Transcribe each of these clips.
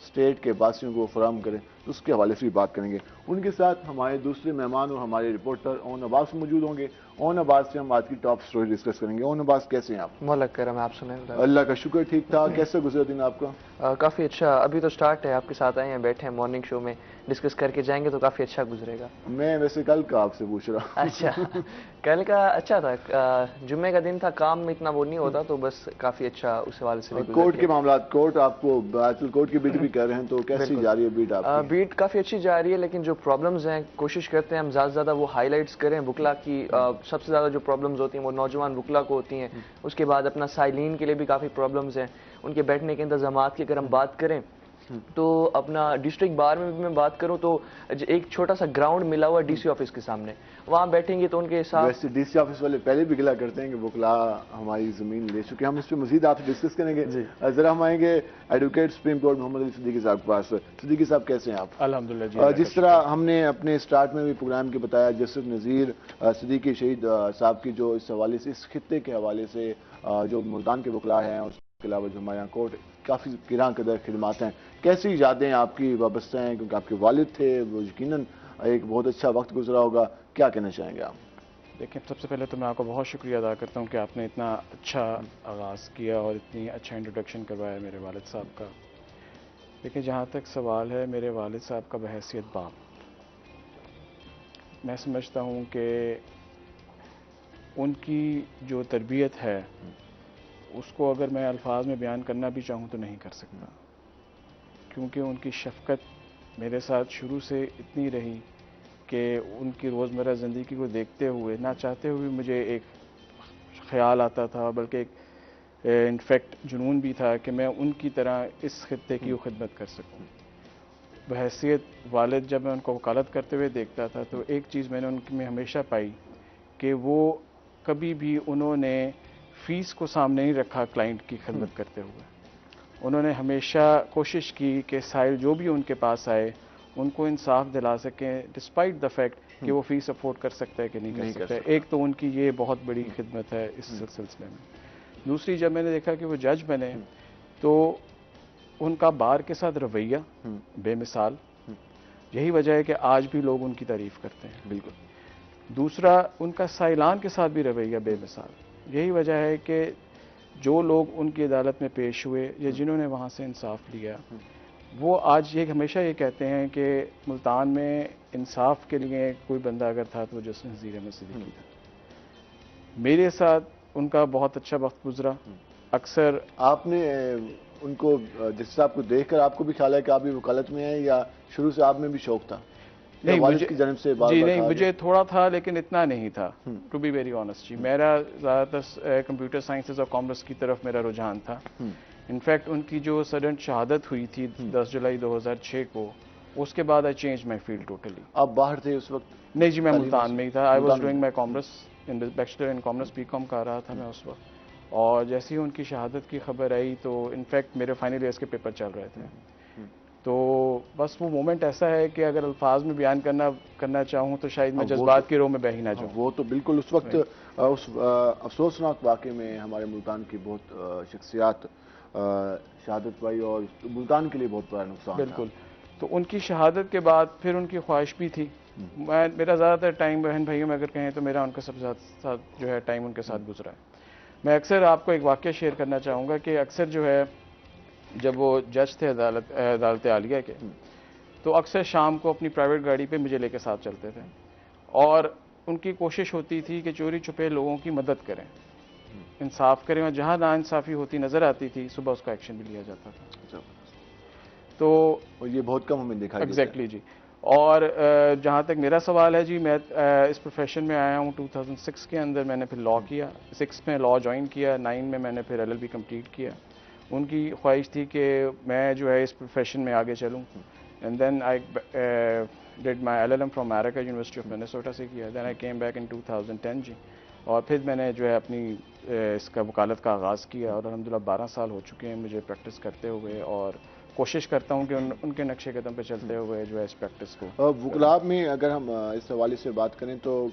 State کے باسیوں کو فراہم کریں، تو اس کے حوالے سے بھی بات کریں گے. ان کے ساتھ ہمارے دوسرے مہمان اور ہمارے رپورٹر اون عباس موجود ہوں گے. اون عباس سے ہم آج کی ٹاپ سٹوری ڈسکس کریں گے. اون عباس، کیسے ہیں آپ؟ ملک کرم، آپ سنیں. اللہ کا شکر، ٹھیک ٹھاک. کیسے گزرا دن آپ کا؟ کافی اچھا. ابھی تو سٹارٹ ہے، آپ کے ساتھ آئے ہیں، بیٹھے ہیں مارننگ شو میں، ڈسکس کر کے جائیں گے تو کافی اچھا گزرے گا. میں ویسے کل کا آپ سے پوچھ رہا ہوں. اچھا، کل کا اچھا تھا، جمعے کا دن تھا، کام میں اتنا وہ نہیں ہوتا، تو بس کافی اچھا اس حوالے سے بھی گزر کورٹ گیا. کے معاملات، کورٹ آپ کو آج کل کورٹ کی بیٹ بھی کر رہے ہیں، تو کیسی جا رہی ہے بیٹ آپ کی؟ بیٹ کافی اچھی جا رہی ہے، لیکن جو پرابلمز ہیں کوشش کرتے ہیں ہم زیادہ سے زیادہ وہ ہائی لائٹس کریں. وکلا کی سب سے زیادہ جو پرابلمز ہوتی ہیں وہ نوجوان وکلا کو ہوتی ہیں. اس کے بعد اپنا سائلین کے لیے بھی کافی پرابلمز ہیں. ان کے بیٹھنے کے انتظامات کی اگر ہم بات کریں تو اپنا ڈسٹرکٹ بار میں بھی میں بات کروں تو ایک چھوٹا سا گراؤنڈ ملا ہوا ڈی سی آفس کے سامنے، وہاں بیٹھیں گے تو ان کے ساتھ. ویسے ڈی سی آفس والے پہلے بھی گلا کرتے ہیں کہ وکلا ہماری زمین لے چکے ہیں. ہم اس پہ مزید آپ سے ڈسکس کریں گے. ذرا ہم آئیں گے ایڈوکیٹ سپریم کورٹ محمد علی صدیقی صاحب کے پاس. صدیقی صاحب، کیسے ہیں آپ؟ الحمدللہ جی. جس طرح ہم نے اپنے سٹارٹ میں بھی پروگرام کے بتایا، جسٹس نذیر صدیقی شہید صاحب کی جو اس حوالے سے، اس خطے کے حوالے سے جو ملتان کے وکلا ہیں، اس کے علاوہ جو ہمارے یہاں کورٹ کافی گراں قدر خدمات ہیں، کیسی یادیں آپ کی وابستہ ہیں؟ کیونکہ آپ کے والد تھے، وہ یقیناً ایک بہت اچھا وقت گزرا ہوگا. کیا کہنا چاہیں گے آپ؟ دیکھیں، سب سے پہلے تو میں آپ کا بہت شکریہ ادا کرتا ہوں کہ آپ نے اتنا اچھا آغاز کیا اور اتنی اچھا انٹروڈکشن کروایا میرے والد صاحب کا. دیکھیں، جہاں تک سوال ہے میرے والد صاحب کا بحیثیت باپ، میں سمجھتا ہوں کہ ان کی جو تربیت ہے اس کو اگر میں الفاظ میں بیان کرنا بھی چاہوں تو نہیں کر سکتا، کیونکہ ان کی شفقت میرے ساتھ شروع سے اتنی رہی کہ ان کی روزمرہ زندگی کو دیکھتے ہوئے نہ چاہتے ہوئے مجھے ایک خیال آتا تھا، بلکہ ایک انفیکٹ جنون بھی تھا کہ میں ان کی طرح اس خطے کی خدمت کر سکوں. بحیثیت والد جب میں ان کو وکالت کرتے ہوئے دیکھتا تھا تو ایک چیز میں نے ان میں ہمیشہ پائی کہ وہ کبھی بھی انہوں نے فیس کو سامنے نہیں رکھا کلائنٹ کی خدمت کرتے ہوئے. انہوں نے ہمیشہ کوشش کی کہ سائل جو بھی ان کے پاس آئے ان کو انصاف دلا سکیں، ڈسپائٹ دا فیکٹ کہ وہ فیس افورڈ کر سکتا ہے کہ نہیں کر سکتا. ایک تو ان کی یہ بہت بڑی خدمت ہے اس سلسلے میں. دوسری، جب میں نے دیکھا کہ وہ جج بنے تو ان کا بار کے ساتھ رویہ بے مثال، یہی وجہ ہے کہ آج بھی لوگ ان کی تعریف کرتے ہیں. بالکل. دوسرا، ان کا سائلان کے ساتھ بھی رویہ بے مثال، یہی وجہ ہے کہ جو لوگ ان کی عدالت میں پیش ہوئے یا جنہوں نے وہاں سے انصاف لیا وہ آج یہ ہمیشہ یہ کہتے ہیں کہ ملتان میں انصاف کے لیے کوئی بندہ اگر تھا تو جسٹس نذیر احمد صدیقی تھا. میرے ساتھ ان کا بہت اچھا وقت گزرا. اکثر آپ نے ان کو جس صاحب کو دیکھ کر آپ کو بھی خیال ہے کہ آپ بھی وکالت میں ہیں، یا شروع سے آپ میں بھی شوق تھا؟ نہیں، والد کی جانب سے بار جی بار نہیں، کہا مجھے تھوڑا تھا لیکن اتنا نہیں تھا، ٹو بی ویری آنیسٹ. جی، میرا زیادہ تر کمپیوٹر سائنسز اور کامرس کی طرف میرا رجحان تھا. انفیکٹ ان کی جو سڈن شہادت ہوئی تھی 10 جولائی 2006 کو، اس کے بعد آئی چینج مائی فیلڈ ٹوٹلی. آپ باہر تھے اس وقت؟ نہیں جی، میں ملتان میں ہی تھا. I was doing my commerce, bachelor in commerce, B com کر رہا تھا میں اس وقت. اور جیسے ہی ان کی شہادت کی خبر آئی تو انفیکٹ میرے فائنل ایئرس کے پیپر چل رہے تھے. تو بس وہ مومنٹ ایسا ہے کہ اگر الفاظ میں بیان کرنا چاہوں تو شاید میں جذبات کی رو میں بہہ ہی نہ جاؤں. وہ تو بالکل اس وقت اس افسوسناک واقعے میں ہمارے ملتان کی بہت شخصیات شہادت پائی اور ملتان کے لیے بہت بڑا نقصان. بالکل. تو ان کی شہادت کے بعد پھر ان کی خواہش بھی تھی. میرا زیادہ تر ٹائم بہن بھائیوں میں اگر کہیں تو میرا ان کے سب ساتھ جو ہے ٹائم ان کے ساتھ گزرا ہے. میں اکثر آپ کو ایک واقعہ شیئر کرنا چاہوں گا کہ اکثر جو ہے جب وہ جج تھے عدالت عالیہ کے تو اکثر شام کو اپنی پرائیویٹ گاڑی پہ مجھے لے کے ساتھ چلتے تھے اور ان کی کوشش ہوتی تھی کہ چوری چھپے لوگوں کی مدد کریں، انصاف کریں، اور جہاں ناانصافی ہوتی نظر آتی تھی صبح اس کا ایکشن بھی لیا جاتا تھا. تو یہ بہت کم ہمیں دیکھا ایگزیکٹلی جی. اور جہاں تک میرا سوال ہے جی، میں اس پروفیشن میں آیا ہوں 2006 کے اندر. میں نے پھر لاء کیا، 6 میں لاء جوائن کیا، 9 میں نے پھر LLB کمپلیٹ کیا. ان کی خواہش تھی کہ میں جو ہے اس پروفیشن میں آگے چلوں. And then I did my LLM from America university of Minnesota سے کیا. Then I came back in 2010 جی. اور پھر میں نے جو ہے اپنی اس کا وکالت کا آغاز کیا اور الحمدللہ 12 سال ہو چکے ہیں مجھے پریکٹس کرتے ہوئے، اور کوشش کرتا ہوں کہ ان کے نقشے قدم پہ چلتے ہوئے جو ہے اس پریکٹس کو. وکلاء میں اگر ہم اس حوالے سے بات کریں تو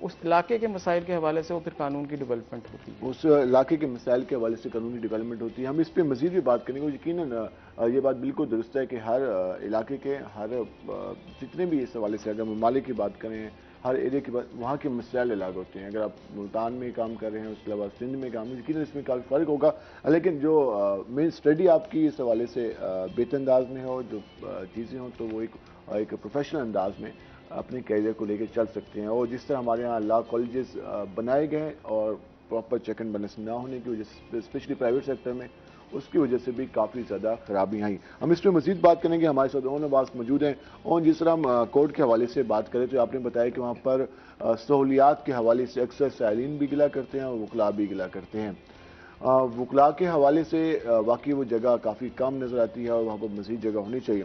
اس علاقے کے مسائل کے حوالے سے وہ پھر قانون کی ڈیولپمنٹ ہوتی ہے. اس علاقے کے مسائل کے حوالے سے قانونی ڈیولپمنٹ ہوتی ہے. ہم اس پہ مزید بھی بات کریں گے. یقیناً یہ بات بالکل درست ہے کہ ہر علاقے کے ہر جتنے بھی اس حوالے سے اگر ممالک کی بات کریں ہر ایریا کی بات وہاں کے مسائل الگ ہوتے ہیں. اگر آپ ملتان میں کام کر رہے ہیں اس کے علاوہ سندھ میں کام یقیناً اس میں کافی فرق ہوگا. لیکن جو مین اسٹڈی آپ کی اس حوالے سے بہتر انداز میں ہو جو چیزیں ہوں تو وہ ایک پروفیشنل انداز میں اپنے کیریئر کو لے کے چل سکتے ہیں. اور جس طرح ہمارے یہاں لا کالجز بنائے گئے اور پراپر چیک اینڈ بیلنس نہ ہونے کی وجہ سے اسپیشلی پرائیویٹ سیکٹر میں اس کی وجہ سے بھی کافی زیادہ خرابیاں آئیں. ہم اس پہ مزید بات کریں گے. ہمارے ساتھ اون عباس موجود ہیں. اور جس طرح ہم کورٹ کے حوالے سے بات کریں تو آپ نے بتایا کہ وہاں پر سہولیات کے حوالے سے اکثر سائلین بھی گلا کرتے ہیں اور وکلاء بھی گلا کرتے ہیں. وکلاء کے حوالے سے واقعی وہ جگہ کافی کم نظر آتی ہے اور وہاں پر مزید جگہ ہونی چاہیے.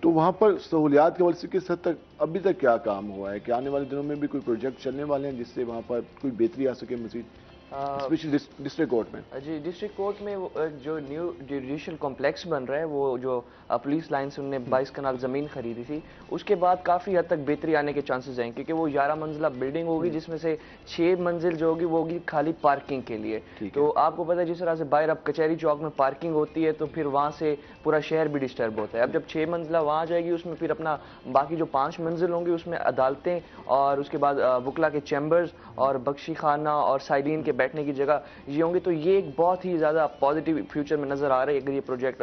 تو وہاں پر سہولیات کے حوالے سے کس حد تک ابھی تک کیا کام ہوا ہے؟ کہ آنے والے دنوں میں بھی کوئی پروجیکٹ چلنے والے ہیں جس سے وہاں پر کوئی بہتری آ سکے مزید اسپیشلی ڈسٹرکٹ کورٹ میں؟ جی ڈسٹرکٹ کورٹ میں جو نیو جوڈیشل کمپلیکس بن رہا ہے وہ جو پولیس لائن سے انہوں نے 22 کنال زمین خریدی تھی اس کے بعد کافی حد تک بہتری آنے کے چانسز ہیں کیونکہ وہ 11 منزلہ بلڈنگ ہوگی جس میں سے 6 منزل جو ہوگی وہ ہوگی خالی پارکنگ کے لیے. تو آپ کو پتہ ہے جس طرح سے باہر اب کچہری چوک میں پارکنگ ہوتی ہے تو پھر وہاں سے پورا شہر بھی ڈسٹرب ہوتا ہے. اب جب 6 منزلہ وہاں جائے گی اس میں پھر اپنا باقی جو 5 منزل ہوں گی اس میں عدالتیں اور اس کے بعد وکلا کے چیمبرز اور بخشی خانہ اور سائلین کے بیٹھنے کی جگہ یہ ہوں گے. تو یہ ایک بہت ہی زیادہ پازیٹیو فیوچر میں نظر آ رہا ہے. اگر یہ پروجیکٹ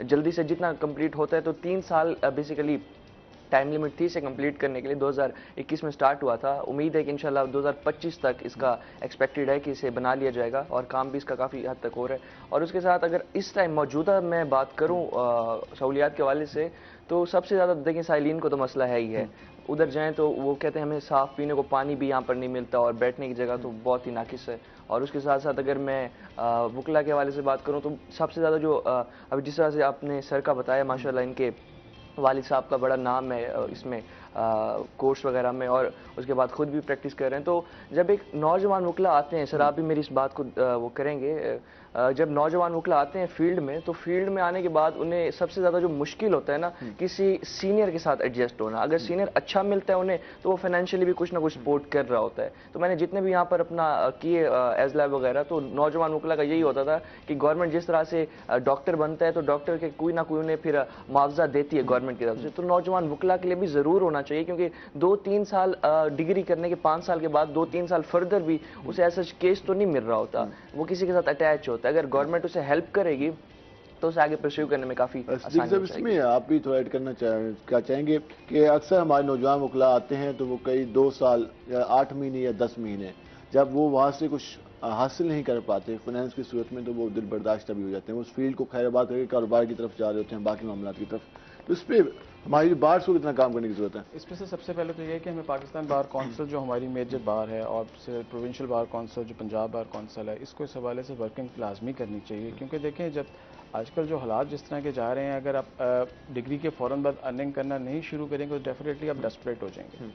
جلدی سے جتنا کمپلیٹ ہوتا ہے تو 3 سال بیسیکلی ٹائم لمٹ تھی اسے کمپلیٹ کرنے کے لیے. 2021 میں سٹارٹ ہوا تھا. امید ہے کہ انشاءاللہ 2025 تک اس کا ایکسپیکٹڈ ہے کہ اسے بنا لیا جائے گا اور کام بھی اس کا کافی حد تک ہو رہا ہے. اور اس کے ساتھ اگر اس ٹائم موجودہ میں بات کروں سہولیات کے حوالے سے تو سب سے زیادہ دیکھیں سائلین کو تو مسئلہ ہے ہی ہے. ادھر جائیں تو وہ کہتے ہیں ہمیں صاف پینے کو پانی بھی یہاں پر نہیں ملتا اور بیٹھنے کی جگہ تو بہت ہی ناقص ہے. اور اس کے ساتھ ساتھ اگر میں وکلا کے حوالے سے بات کروں تو سب سے زیادہ جو ابھی جس طرح سے آپ نے سر کا بتایا ماشاءاللہ ان کے والد صاحب کا بڑا نام ہے اس میں کورس وغیرہ میں اور اس کے بعد خود بھی پریکٹس کر رہے ہیں. تو جب ایک نوجوان وکلا آتے ہیں سر آپ بھی میری اس بات کو وہ کریں گے جب نوجوان وکلا آتے ہیں فیلڈ میں تو فیلڈ میں آنے کے بعد انہیں سب سے زیادہ جو مشکل ہوتا ہے نا کسی سینئر کے ساتھ ایڈجسٹ ہونا. اگر سینئر اچھا ملتا ہے انہیں تو وہ فائنینشلی بھی کچھ نہ کچھ سپورٹ کر رہا ہوتا ہے. تو میں نے جتنے بھی یہاں پر اپنا کیے ایز لیب وغیرہ تو نوجوان وکلا کا یہی ہوتا تھا کہ گورنمنٹ جس طرح سے ڈاکٹر بنتا ہے تو ڈاکٹر کے کوئی نہ کوئی انہیں پھر معاوضہ دیتی ہے گورنمنٹ کی طرف سے. تو نوجوان وکلا کے لیے بھی ضرور ہونا چاہیے کیونکہ 2-3 سال ڈگری کرنے کے 5 سال کے بعد 2-3 سال فردر بھی اسے ایسا کیس تو نہیں مل رہا ہوتا. وہ کسی کے ساتھ اٹیچ ہوتا ہے. اگر گورنمنٹ اسے ہیلپ کرے گی تو اسے آگے پرسیو کرنے میں کافی آسانی ہو جائے گی. اس میں آپ بھی تھوڑا ایڈ کرنا چاہیں گے کہ اکثر ہمارے نوجوان وکلا آتے ہیں تو وہ کئی 2 سال یا 8 مہینے یا 10 مہینے جب وہ وہاں سے کچھ حاصل نہیں کر پاتے فائنینس کی صورت میں تو وہ دل برداشتہ بھی ہو جاتے ہیں. اس فیلڈ کو خیر آباد کر کے کاروبار کی طرف جا رہے ہوتے ہیں باقی معاملات کی طرف. تو اس پہ ہماری بار کو کتنا کام کرنے کی ضرورت ہے؟ اس میں سے سب سے پہلے تو یہ ہے کہ ہمیں پاکستان بار کونسل جو ہماری میجر بار ہے اور پروونشل بار کونسل جو پنجاب بار کونسل ہے اس کو اس حوالے سے ورکنگ لازمی کرنی چاہیے. کیونکہ دیکھیں جب آج کل جو حالات جس طرح کے جا رہے ہیں اگر آپ ڈگری کے فوراً بعد ارننگ کرنا نہیں شروع کریں گے تو ڈیفینیٹلی آپ ڈسپریٹ ہو جائیں گے.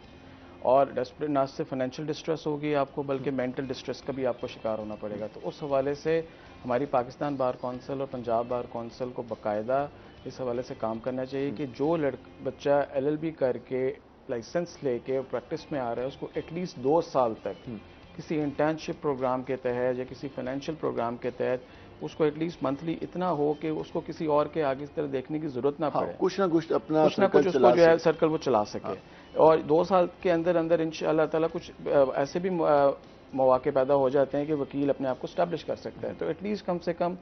اور ڈسپریٹ نہ صرف فائنینشیل ڈسٹریس ہوگی آپ کو بلکہ مینٹل ڈسٹریس کا بھی آپ کو شکار ہونا پڑے گا. تو اس حوالے سے ہماری پاکستان بار کونسل اور پنجاب بار کونسل کو باقاعدہ اس حوالے سے کام کرنا چاہیے کہ جو بچہ LLB کر کے لائسنس لے کے پریکٹس میں آ رہا ہے اس کو ایٹ لیسٹ 2 سال تک کسی انٹرنشپ پروگرام کے تحت یا کسی فائنینشیل پروگرام کے تحت اس کو ایٹ لیسٹ منتھلی اتنا ہو کہ اس کو کسی اور کے آگے اس طرح دیکھنے کی ضرورت نہ پڑے. کچھ نہ کچھ اپنا کچھ نہ کچھ اس کو جو ہے سرکل وہ چلا سکے. اور 2 سال کے اندر اندر انشاءاللہ تعالیٰ کچھ ایسے بھی مواقع پیدا ہو جاتے ہیں کہ وکیل اپنے آپ کو اسٹیبلش کر سکتا ہے. تو ایٹ لیسٹ کم سے کم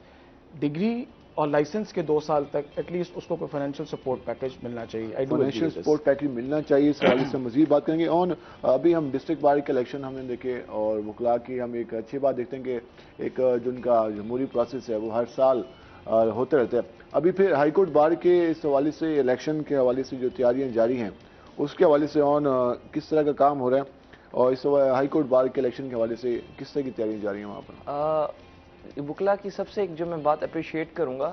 ڈگری اور لائسنس کے 2 سال تک ایٹ لیسٹ اس کو کوئی فائنینشیل سپورٹ پیکیج ملنا چاہیے. فائنینشیل سپورٹ پیکیج ملنا چاہیے. اس حوالے سے مزید بات کریں گے. اور ابھی ہم ڈسٹرکٹ بار کے الیکشن ہم نے دیکھے اور وکلاء کی ہم ایک اچھی بات دیکھتے ہیں کہ ایک جو ان کا جمہوری پروسیس ہے وہ ہر سال ہوتے رہتے ہیں. ابھی پھر ہائی کورٹ بار کے اس حوالے سے الیکشن کے حوالے سے جو تیاریاں جاری ہیں اس کے حوالے سے کس طرح کا کام ہو رہا ہے اور اس ہائی کورٹ بار کے الیکشن کے حوالے سے کس طرح کی تیاریاں جاری ہیں وہاں پر؟ وکلا کی سب سے ایک جو میں بات اپریشیٹ کروں گا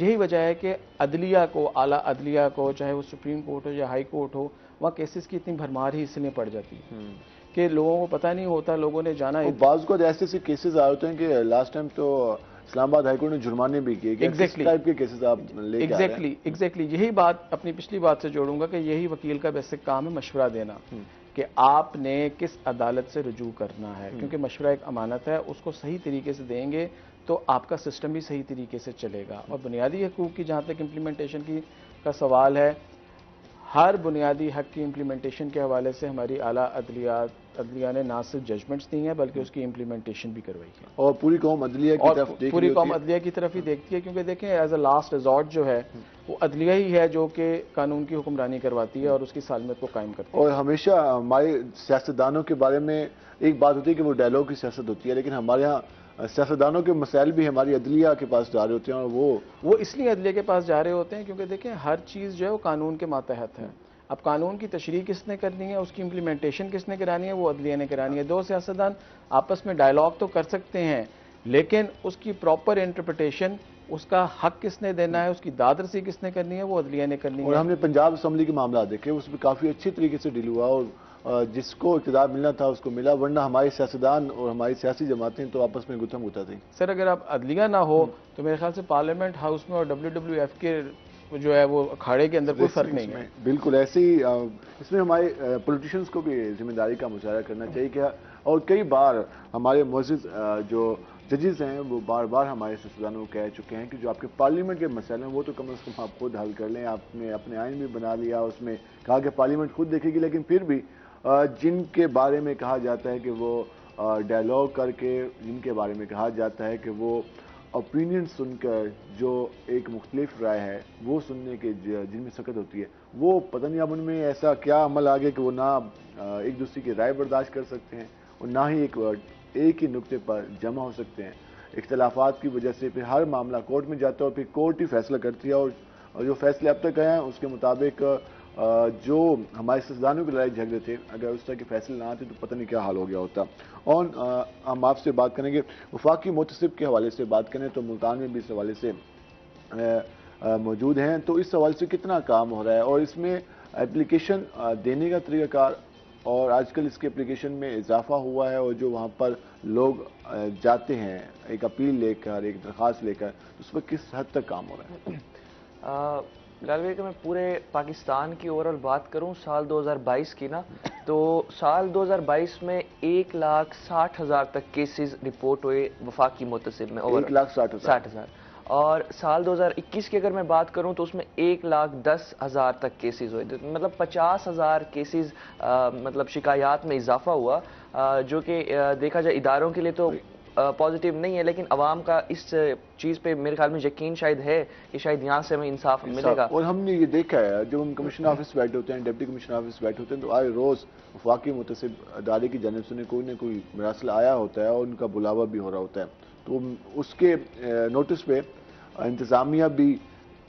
یہی وجہ ہے کہ عدلیہ کو، اعلیٰ عدلیہ کو، چاہے وہ سپریم کورٹ ہو یا ہائی کورٹ ہو، وہاں کیسز کی اتنی بھرمار ہی اس لیے پڑ جاتی ہے کہ لوگوں کو پتہ نہیں ہوتا، لوگوں نے جانا بعض کو ایسے کیسز آئے ہوتے ہیں کہ لاسٹ ٹائم تو اسلام آباد ہائی کورٹ نے جرمانے بھی کیے. کس ٹائپ کے کیسز آپ لے کے آ رہے ہیں؟ ایگزیکٹلی یہی بات اپنی پچھلی بات سے جوڑوں گا کہ یہی وکیل کا بیسک کام ہے، مشورہ دینا کہ آپ نے کس عدالت سے رجوع کرنا ہے، کیونکہ مشورہ ایک امانت ہے، اس کو صحیح طریقے سے دیں گے تو آپ کا سسٹم بھی صحیح طریقے سے چلے گا. اور بنیادی حقوق کی جہاں تک امپلیمنٹیشن کا سوال ہے، ہر بنیادی حق کی امپلیمنٹیشن کے حوالے سے ہماری اعلیٰ عدلیہ نے نہ صرف ججمنٹس دی ہیں بلکہ اس کی امپلیمنٹیشن بھی کروائی ہے. اور پوری قوم عدلیہ کی طرف دیکھ پوری قوم عدلیہ کی طرف ہی دیکھتی ہے، کیونکہ دیکھیں ایز اے لاسٹ ریزورٹ جو ہے وہ عدلیہ ہی ہے جو کہ قانون کی حکمرانی کرواتی ہے اور اس کی سالمیت کو قائم کرتی ہے. اور ہمیشہ ہمارے سیاستدانوں کے بارے میں ایک بات ہوتی ہے کہ وہ ڈائلاگ کی سیاست ہوتی ہے، لیکن ہمارے ہاں سیاستدانوں کے مسائل بھی ہماری عدلیہ کے پاس جا رہے ہوتے ہیں، اور وہ اس لیے عدلیہ کے پاس جا رہے ہوتے ہیں کیونکہ دیکھیں ہر چیز جو ہے وہ قانون کے ماتحت ہے. اب قانون کی تشریح کس نے کرنی ہے، اس کی امپلیمنٹیشن کس نے کرانی ہے، وہ عدلیہ نے کرانی ہے. دو سیاستدان آپس میں ڈائلاگ تو کر سکتے ہیں لیکن اس کی پراپر انٹرپریٹیشن، اس کا حق کس نے دینا ہے، اس کی داد رسی کس نے کرنی ہے، وہ عدلیہ نے کرنی ہے. اور ہم نے پنجاب اسمبلی کے معاملات دیکھے، اس میں کافی اچھی طریقے سے ڈیل ہوا اور جس کو اقتدار ملنا تھا اس کو ملا، ورنہ ہمارے سیاستدان اور ہماری سیاسی جماعتیں تو آپس میں گتھم گتا تھیں. سر اگر آپ عدلیہ نہ ہو تو میرے خیال سے پارلیمنٹ ہاؤس میں اور WWF کے جو ہے وہ اکھاڑے کے اندر کوئی فرق نہیں ہے. بالکل ایسے ہی اس میں ہمارے پولیٹیشینز کو بھی ذمہ داری کا مظاہرہ کرنا چاہیے کہ اور کئی بار ہمارے معزز جو ججز ہیں وہ بار بار ہمارے سیاستدانوں کو کہہ چکے ہیں کہ جو آپ کے پارلیمنٹ کے مسائل ہیں وہ تو کم از کم آپ خود حل کر لیں. آپ نے اپنے آئین بھی بنا لیا، اس میں کہا کہ پارلیمنٹ خود دیکھے گی، لیکن پھر بھی جن کے بارے میں کہا جاتا ہے کہ وہ ڈائلاگ کر کے، جن کے بارے میں کہا جاتا ہے کہ وہ اوپینین سن کر جو ایک مختلف رائے ہے وہ سننے کے جن میں سکت ہوتی ہے، وہ پتہ نہیں اب ان میں ایسا کیا عمل آ گیا کہ وہ نہ ایک دوسرے کی رائے برداشت کر سکتے ہیں اور نہ ہی ایک ہی نقطے پر جمع ہو سکتے ہیں. اختلافات کی وجہ سے پھر ہر معاملہ کورٹ میں جاتا ہے اور پھر کورٹ ہی فیصلہ کرتی ہے، اور جو فیصلے اب تک آئے ہیں اس کے مطابق جو ہمارے سیاستدانوں کے لڑائی جھگڑے تھے، اگر اس طرح کے فیصلے نہ آتے تو پتہ نہیں کیا حال ہو گیا ہوتا. اور ہم آپ سے بات کریں گے وفاقی محتسب کے حوالے سے بات کریں تو ملتان میں بھی اس حوالے سے موجود ہیں، تو اس حوالے سے کتنا کام ہو رہا ہے اور اس میں اپلیکیشن دینے کا طریقہ کار، اور آج کل اس کے اپلیکیشن میں اضافہ ہوا ہے اور جو وہاں پر لوگ جاتے ہیں ایک اپیل لے کر، ایک درخواست لے کر، اس پر کس حد تک کام ہو رہا ہے؟ بلال بھائی کہ میں پورے پاکستان کی اوورآل بات کروں سال 2022 کی نا، تو سال 2022 میں 1,60,000 تک کیسز رپورٹ ہوئے وفاقی محتسب میں. 1,60,000. اور سال 2021 کی اگر میں بات کروں تو اس میں 1,10,000 تک کیسز ہوئے تھے. مطلب 50,000 کیسز مطلب شکایات میں اضافہ ہوا، جو کہ دیکھا جائے اداروں کے لیے تو پازیٹیو نہیں ہے، لیکن عوام کا اس چیز پہ میرے خیال میں یقین شاید ہے کہ شاید یہاں سے ہمیں انصاف ملے گا. اور ہم نے یہ دیکھا ہے جب ہم کمشن آفس بیٹھے ہوتے ہیں، ڈپٹی کمشن آفس بیٹھے ہوتے ہیں، تو آئے روز وفاقی محتسب ادارے کی جانب سے کوئی نہ کوئی مراسلہ آیا ہوتا ہے اور ان کا بلاوا بھی ہو رہا ہوتا ہے. تو اس کے نوٹس پہ انتظامیہ بھی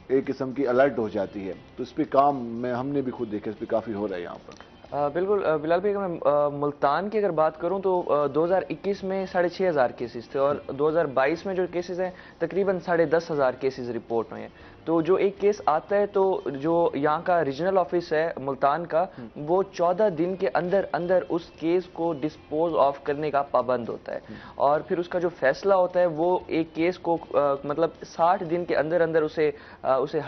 ایک قسم کی الرٹ ہو جاتی ہے. تو اس پہ کام میں ہم نے بھی خود دیکھا، اس پہ کافی ہو رہا ہے یہاں پر. بالکل بلال بھائی اگر میں ملتان کی اگر بات کروں تو 2021 میں 6,500 کیسز تھے اور 2022 میں جو کیسز ہیں تقریباً 10,500 کیسز رپورٹ ہوئے ہیں. تو جو ایک کیس آتا ہے تو جو یہاں کا ریجنل آفس ہے ملتان کا، وہ 14 دن کے اندر اندر اس کیس کو ڈسپوز آف کرنے کا پابند ہوتا ہے، اور پھر اس کا جو فیصلہ ہوتا ہے وہ ایک کیس کو مطلب 60 دن کے اندر اندر اسے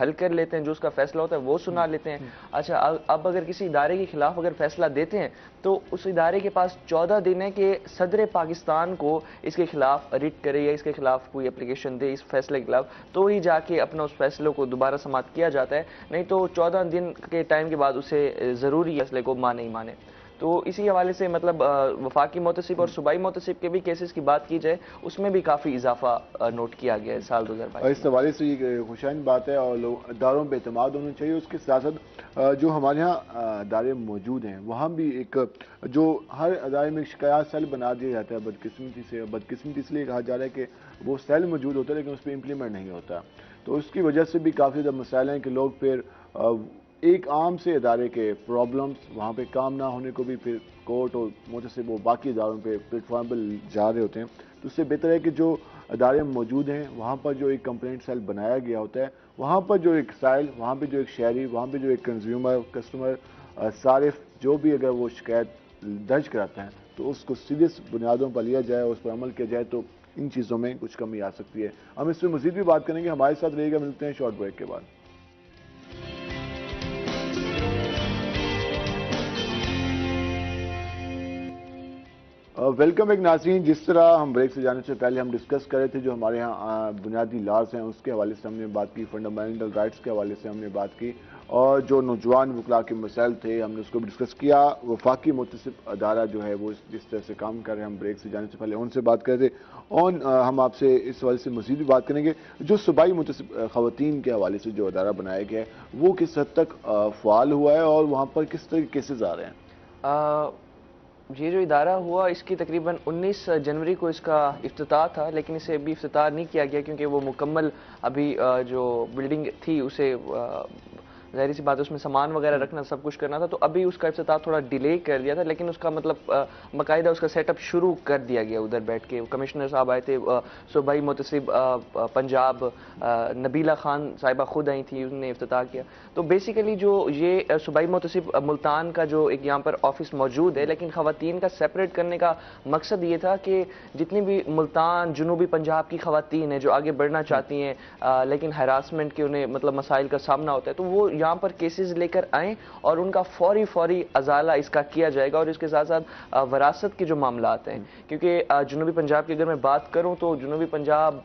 حل کر لیتے ہیں. جو اس کا فیصلہ ہوتا ہے وہ سنا لیتے ہیں. اچھا اب اگر کسی ادارے کے خلاف اگر فیصلہ دیتے ہیں تو اس ادارے کے پاس 14 دن ہے کہ صدر پاکستان کو اس کے خلاف ریٹ کرے یا اس کے خلاف کوئی اپلیکیشن دے اس فیصلے کے خلاف، تو ہی جا کے اپنا اس فیصلے کو دوبارہ سماعت کیا جاتا ہے. نہیں تو 14 دن کے ٹائم کے بعد اسے ضروری فیصلے کو مانے ہی مانے. تو اسی حوالے سے مطلب وفاقی محتسب اور صوبائی محتسب کے بھی کیسز کی بات کی جائے اس میں بھی کافی اضافہ نوٹ کیا گیا ہے سال 2022. اس حوالے سے یہ خوشائن بات ہے اور اداروں پہ اعتماد ہونا چاہیے. اس کے ساتھ ساتھ جو ہمارے یہاں ادارے موجود ہیں وہاں بھی ایک جو ہر ادارے میں شکایات سیل بنا دیا جاتا ہے بدقسمتی اس لیے کہا جا رہا ہے کہ وہ سیل موجود ہوتا ہے لیکن اس پہ امپلیمنٹ نہیں ہوتا. تو اس کی وجہ سے بھی کافی زیادہ مسائل ہیں کہ لوگ پھر ایک عام سے ادارے کے پرابلمز وہاں پہ کام نہ ہونے کو بھی پھر کورٹ اور محتسب و باقی اداروں پہ پلیٹ فارم پہ جا رہے ہوتے ہیں. تو اس سے بہتر ہے کہ جو ادارے موجود ہیں وہاں پر جو ایک کمپلینٹ سیل بنایا گیا ہوتا ہے، وہاں پر جو ایک سائل، وہاں پہ جو ایک شہری، وہاں پہ جو ایک کنزیومر، کسٹمر، صارف جو بھی اگر وہ شکایت درج کراتا ہے تو اس کو سیریس بنیادوں پر لیا جائے اور اس پر عمل کیا جائے تو ان چیزوں میں کچھ کمی آ سکتی ہے. ہم اس پہ مزید بھی بات کریں گے، ہمارے ساتھ رہے گا. ملتے ہیں شارٹ بریک کے بعد. ویلکم ایک ناظرین. جس طرح ہم بریک سے جانے سے پہلے ہم ڈسکس کر رہے تھے جو ہمارے ہاں بنیادی لاز ہیں اس کے حوالے سے ہم نے بات کی، فنڈامنٹل رائٹس کے حوالے سے ہم نے بات کی، اور جو نوجوان وکلاء کے مسائل تھے ہم نے اس کو بھی ڈسکس کیا. وفاقی متصب ادارہ جو ہے وہ جس طرح سے کام کر رہے ہیں، ہم بریک سے جانے سے پہلے ان سے بات کر رہے تھے، اور ہم آپ سے اس حوالے سے مزید بھی بات کریں گے جو صوبائی متصب خواتین کے حوالے سے جو ادارہ بنایا گیا ہے وہ کس حد تک فعال ہوا ہے اور وہاں پر کس طرح کے کیسز آ رہے ہیں. یہ جو ادارہ ہوا اس کی تقریباً 19 جنوری کو اس کا افتتاح تھا، لیکن اسے ابھی افتتاح نہیں کیا گیا کیونکہ وہ مکمل ابھی جو بلڈنگ تھی اسے ظاہری سی بات ہے اس میں سامان وغیرہ رکھنا سب کچھ کرنا تھا، تو ابھی اس کا افتتاح تھوڑا ڈیلے کر دیا تھا، لیکن اس کا مطلب باقاعدہ اس کا سیٹ اپ شروع کر دیا گیا. ادھر بیٹھ کے کمشنر صاحب آئے تھے، صوبائی متصب پنجاب نبیلہ خان صاحبہ خود آئی تھی، انہوں نے افتتاح کیا. تو بیسیکلی جو یہ صوبائی متصب ملتان کا جو ایک یہاں پر آفس موجود ہے، لیکن خواتین کا سیپریٹ کرنے کا مقصد یہ تھا کہ جتنی بھی ملتان جنوبی پنجاب کی خواتین ہیں جو آگے بڑھنا چاہتی ہیں لیکن ہراسمنٹ کے انہیں مطلب مسائل کا سامنا ہوتا ہے، تو وہ یہاں پر کیسز لے کر آئیں اور ان کا فوری ازالہ اس کا کیا جائے گا. اور اس کے ساتھ ساتھ وراثت کے جو معاملات ہیں، کیونکہ جنوبی پنجاب کی اگر میں بات کروں تو جنوبی پنجاب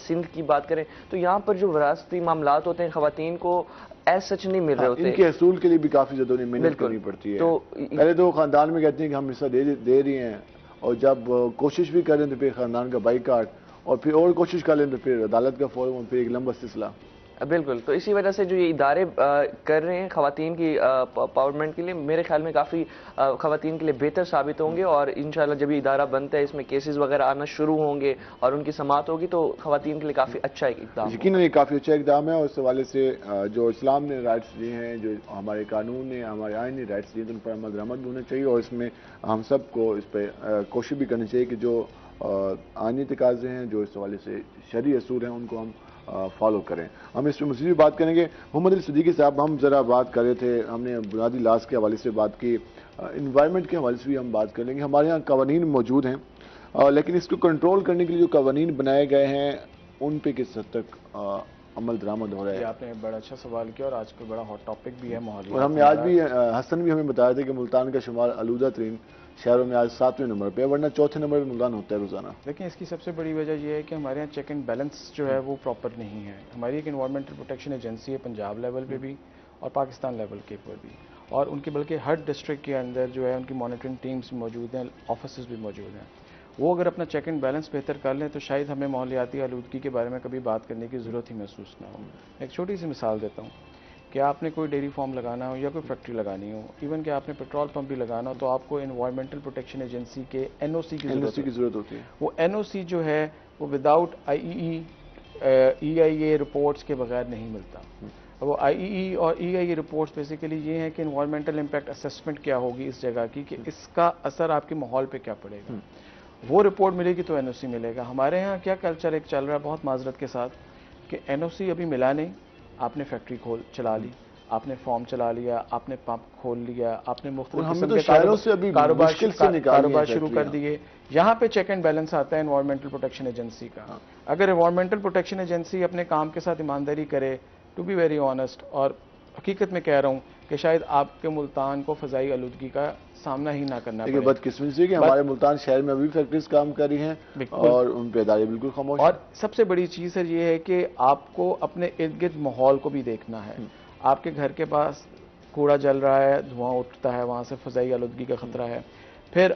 سندھ کی بات کریں تو یہاں پر جو وراثتی معاملات ہوتے ہیں خواتین کو ایز سچ نہیں مل رہے ہوتے. ان کے حصول کے لیے بھی کافی زیادہ محنت کرنی پڑتی ہے. تو پہلے تو خاندان میں کہتے ہیں کہ ہم حصہ دے رہی ہیں، اور جب کوشش بھی کریں تو پھر خاندان کا بائیکاٹ، اور پھر اور کوشش کر لیں تو پھر عدالت کا فورم، اور پھر ایک لمبا سلسلہ. بالکل. تو اسی وجہ سے جو یہ ادارے کر رہے ہیں خواتین کی پاورمنٹ کے لیے، میرے خیال میں کافی خواتین کے لیے بہتر ثابت ہوں گے، اور انشاءاللہ جب یہ ادارہ بنتا ہے اس میں کیسز وغیرہ آنا شروع ہوں گے اور ان کی سماعت ہوگی تو خواتین کے لیے کافی اچھا اقدام. یقیناً یہ کافی اچھا اقدام ہے، اور اس حوالے سے جو اسلام نے رائٹس دیے ہیں، جو ہمارے قانون نے، ہمارے آئین نے رائٹس دیے ہیں، ان پر عمل درآمد ہونا چاہیے، اور اس میں ہم سب کو اس پہ کوشش بھی کرنی چاہیے کہ جو آئینی تقاضے ہیں، جو اس حوالے سے شرعی اصول ہیں، ان کو ہم فالو کریں. ہم اس پہ مزید بھی بات کریں گے. محمد علی صدیقی صاحب، ہم ذرا بات کر رہے تھے، ہم نے بنیادی لاز کے حوالے سے بات کی، انوائرمنٹ کے حوالے سے بھی ہم بات کر لیں گے. ہمارے ہاں قوانین موجود ہیں، لیکن اس کو کنٹرول کرنے کے لیے جو قوانین بنائے گئے ہیں ان پہ کس حد تک عمل درآمد ہو رہا ہے؟ آپ نے بڑا اچھا سوال کیا، اور آج کل بڑا ہاٹ ٹاپک بھی ہے ماحولیات. اور ہم نے آج بھی حسن بھی ہمیں بتایا تھا کہ ملتان کا شمار آلودہ ترین شہروں میں آج 7ویں نمبر پہ ہے، ورنہ 4تھے نمبر پہ ملتان ہوتا ہے روزانہ. لیکن اس کی سب سے بڑی وجہ یہ ہے کہ ہمارے یہاں چیک اینڈ بیلنس جو ہے وہ پراپر نہیں ہے. ہماری ایک انوائرمنٹل پروٹیکشن ایجنسی ہے پنجاب لیول پہ بھی اور پاکستان لیول کے اوپر بھی، اور ان کی بلکہ ہر ڈسٹرکٹ کے اندر جو ہے ان کی مانیٹرنگ ٹیمز موجود ہیں، آفیسز بھی موجود ہیں. وہ اگر اپنا چیک اینڈ بیلنس بہتر کر لیں تو شاید ہمیں ماحولیاتی آلودگی کے بارے میں کبھی بات کرنے کی ضرورت ہی محسوس نہ ہو. ایک چھوٹی سی مثال دیتا ہوں کہ آپ نے کوئی ڈیری فارم لگانا ہو یا کوئی فیکٹری لگانی ہو، ایون کہ آپ نے پیٹرول پمپ بھی لگانا ہو، تو آپ کو انوائرمنٹل پروٹیکشن ایجنسی کے NOC کی ضرورت ہوتی ہے. وہ NOC جو ہے وہ وداؤٹ EIA رپورٹس کے بغیر نہیں ملتا. وہ IEE اور EIA رپورٹس بیسیکلی یہ ہیں کہ انوائرمنٹل امپیکٹ اسسمنٹ کیا ہوگی اس جگہ کی، کہ اس کا اثر آپ کے ماحول پہ کیا پڑے گا. وہ رپورٹ ملے گی تو NOC ملے گا. ہمارے ہاں کیا کلچر ایک چل رہا ہے بہت معذرت کے ساتھ کہ NOC ابھی ملا نہیں، آپ نے فیکٹری چلا لی، آپ نے فارم چلا لیا، آپ نے پمپ کھول لیا، آپ نے مختلف قسم کے کاروبار شروع کر دیے. یہاں پہ چیک اینڈ بیلنس آتا ہے انوائرمنٹل پروٹیکشن ایجنسی کا. اگر انوائرمنٹل پروٹیکشن ایجنسی اپنے کام کے ساتھ ایمانداری کرے، ٹو بی ویری آنیسٹ، اور حقیقت میں کہہ رہا ہوں کہ شاید آپ کے ملتان کو فضائی آلودگی کا سامنا ہی نہ کرنا پڑے. بدقسمتی سے کہ ہمارے ملتان شہر میں ابھی فیکٹریز کام کر رہی ہیں اور ان پہ ادارے بالکل خاموش ہیں. اور سب سے بڑی چیز سر یہ ہے کہ آپ کو اپنے ارد گرد ماحول کو بھی دیکھنا ہے. آپ کے گھر کے پاس کوڑا جل رہا ہے، دھواں اٹھتا ہے، وہاں سے فضائی آلودگی کا خطرہ ہے. پھر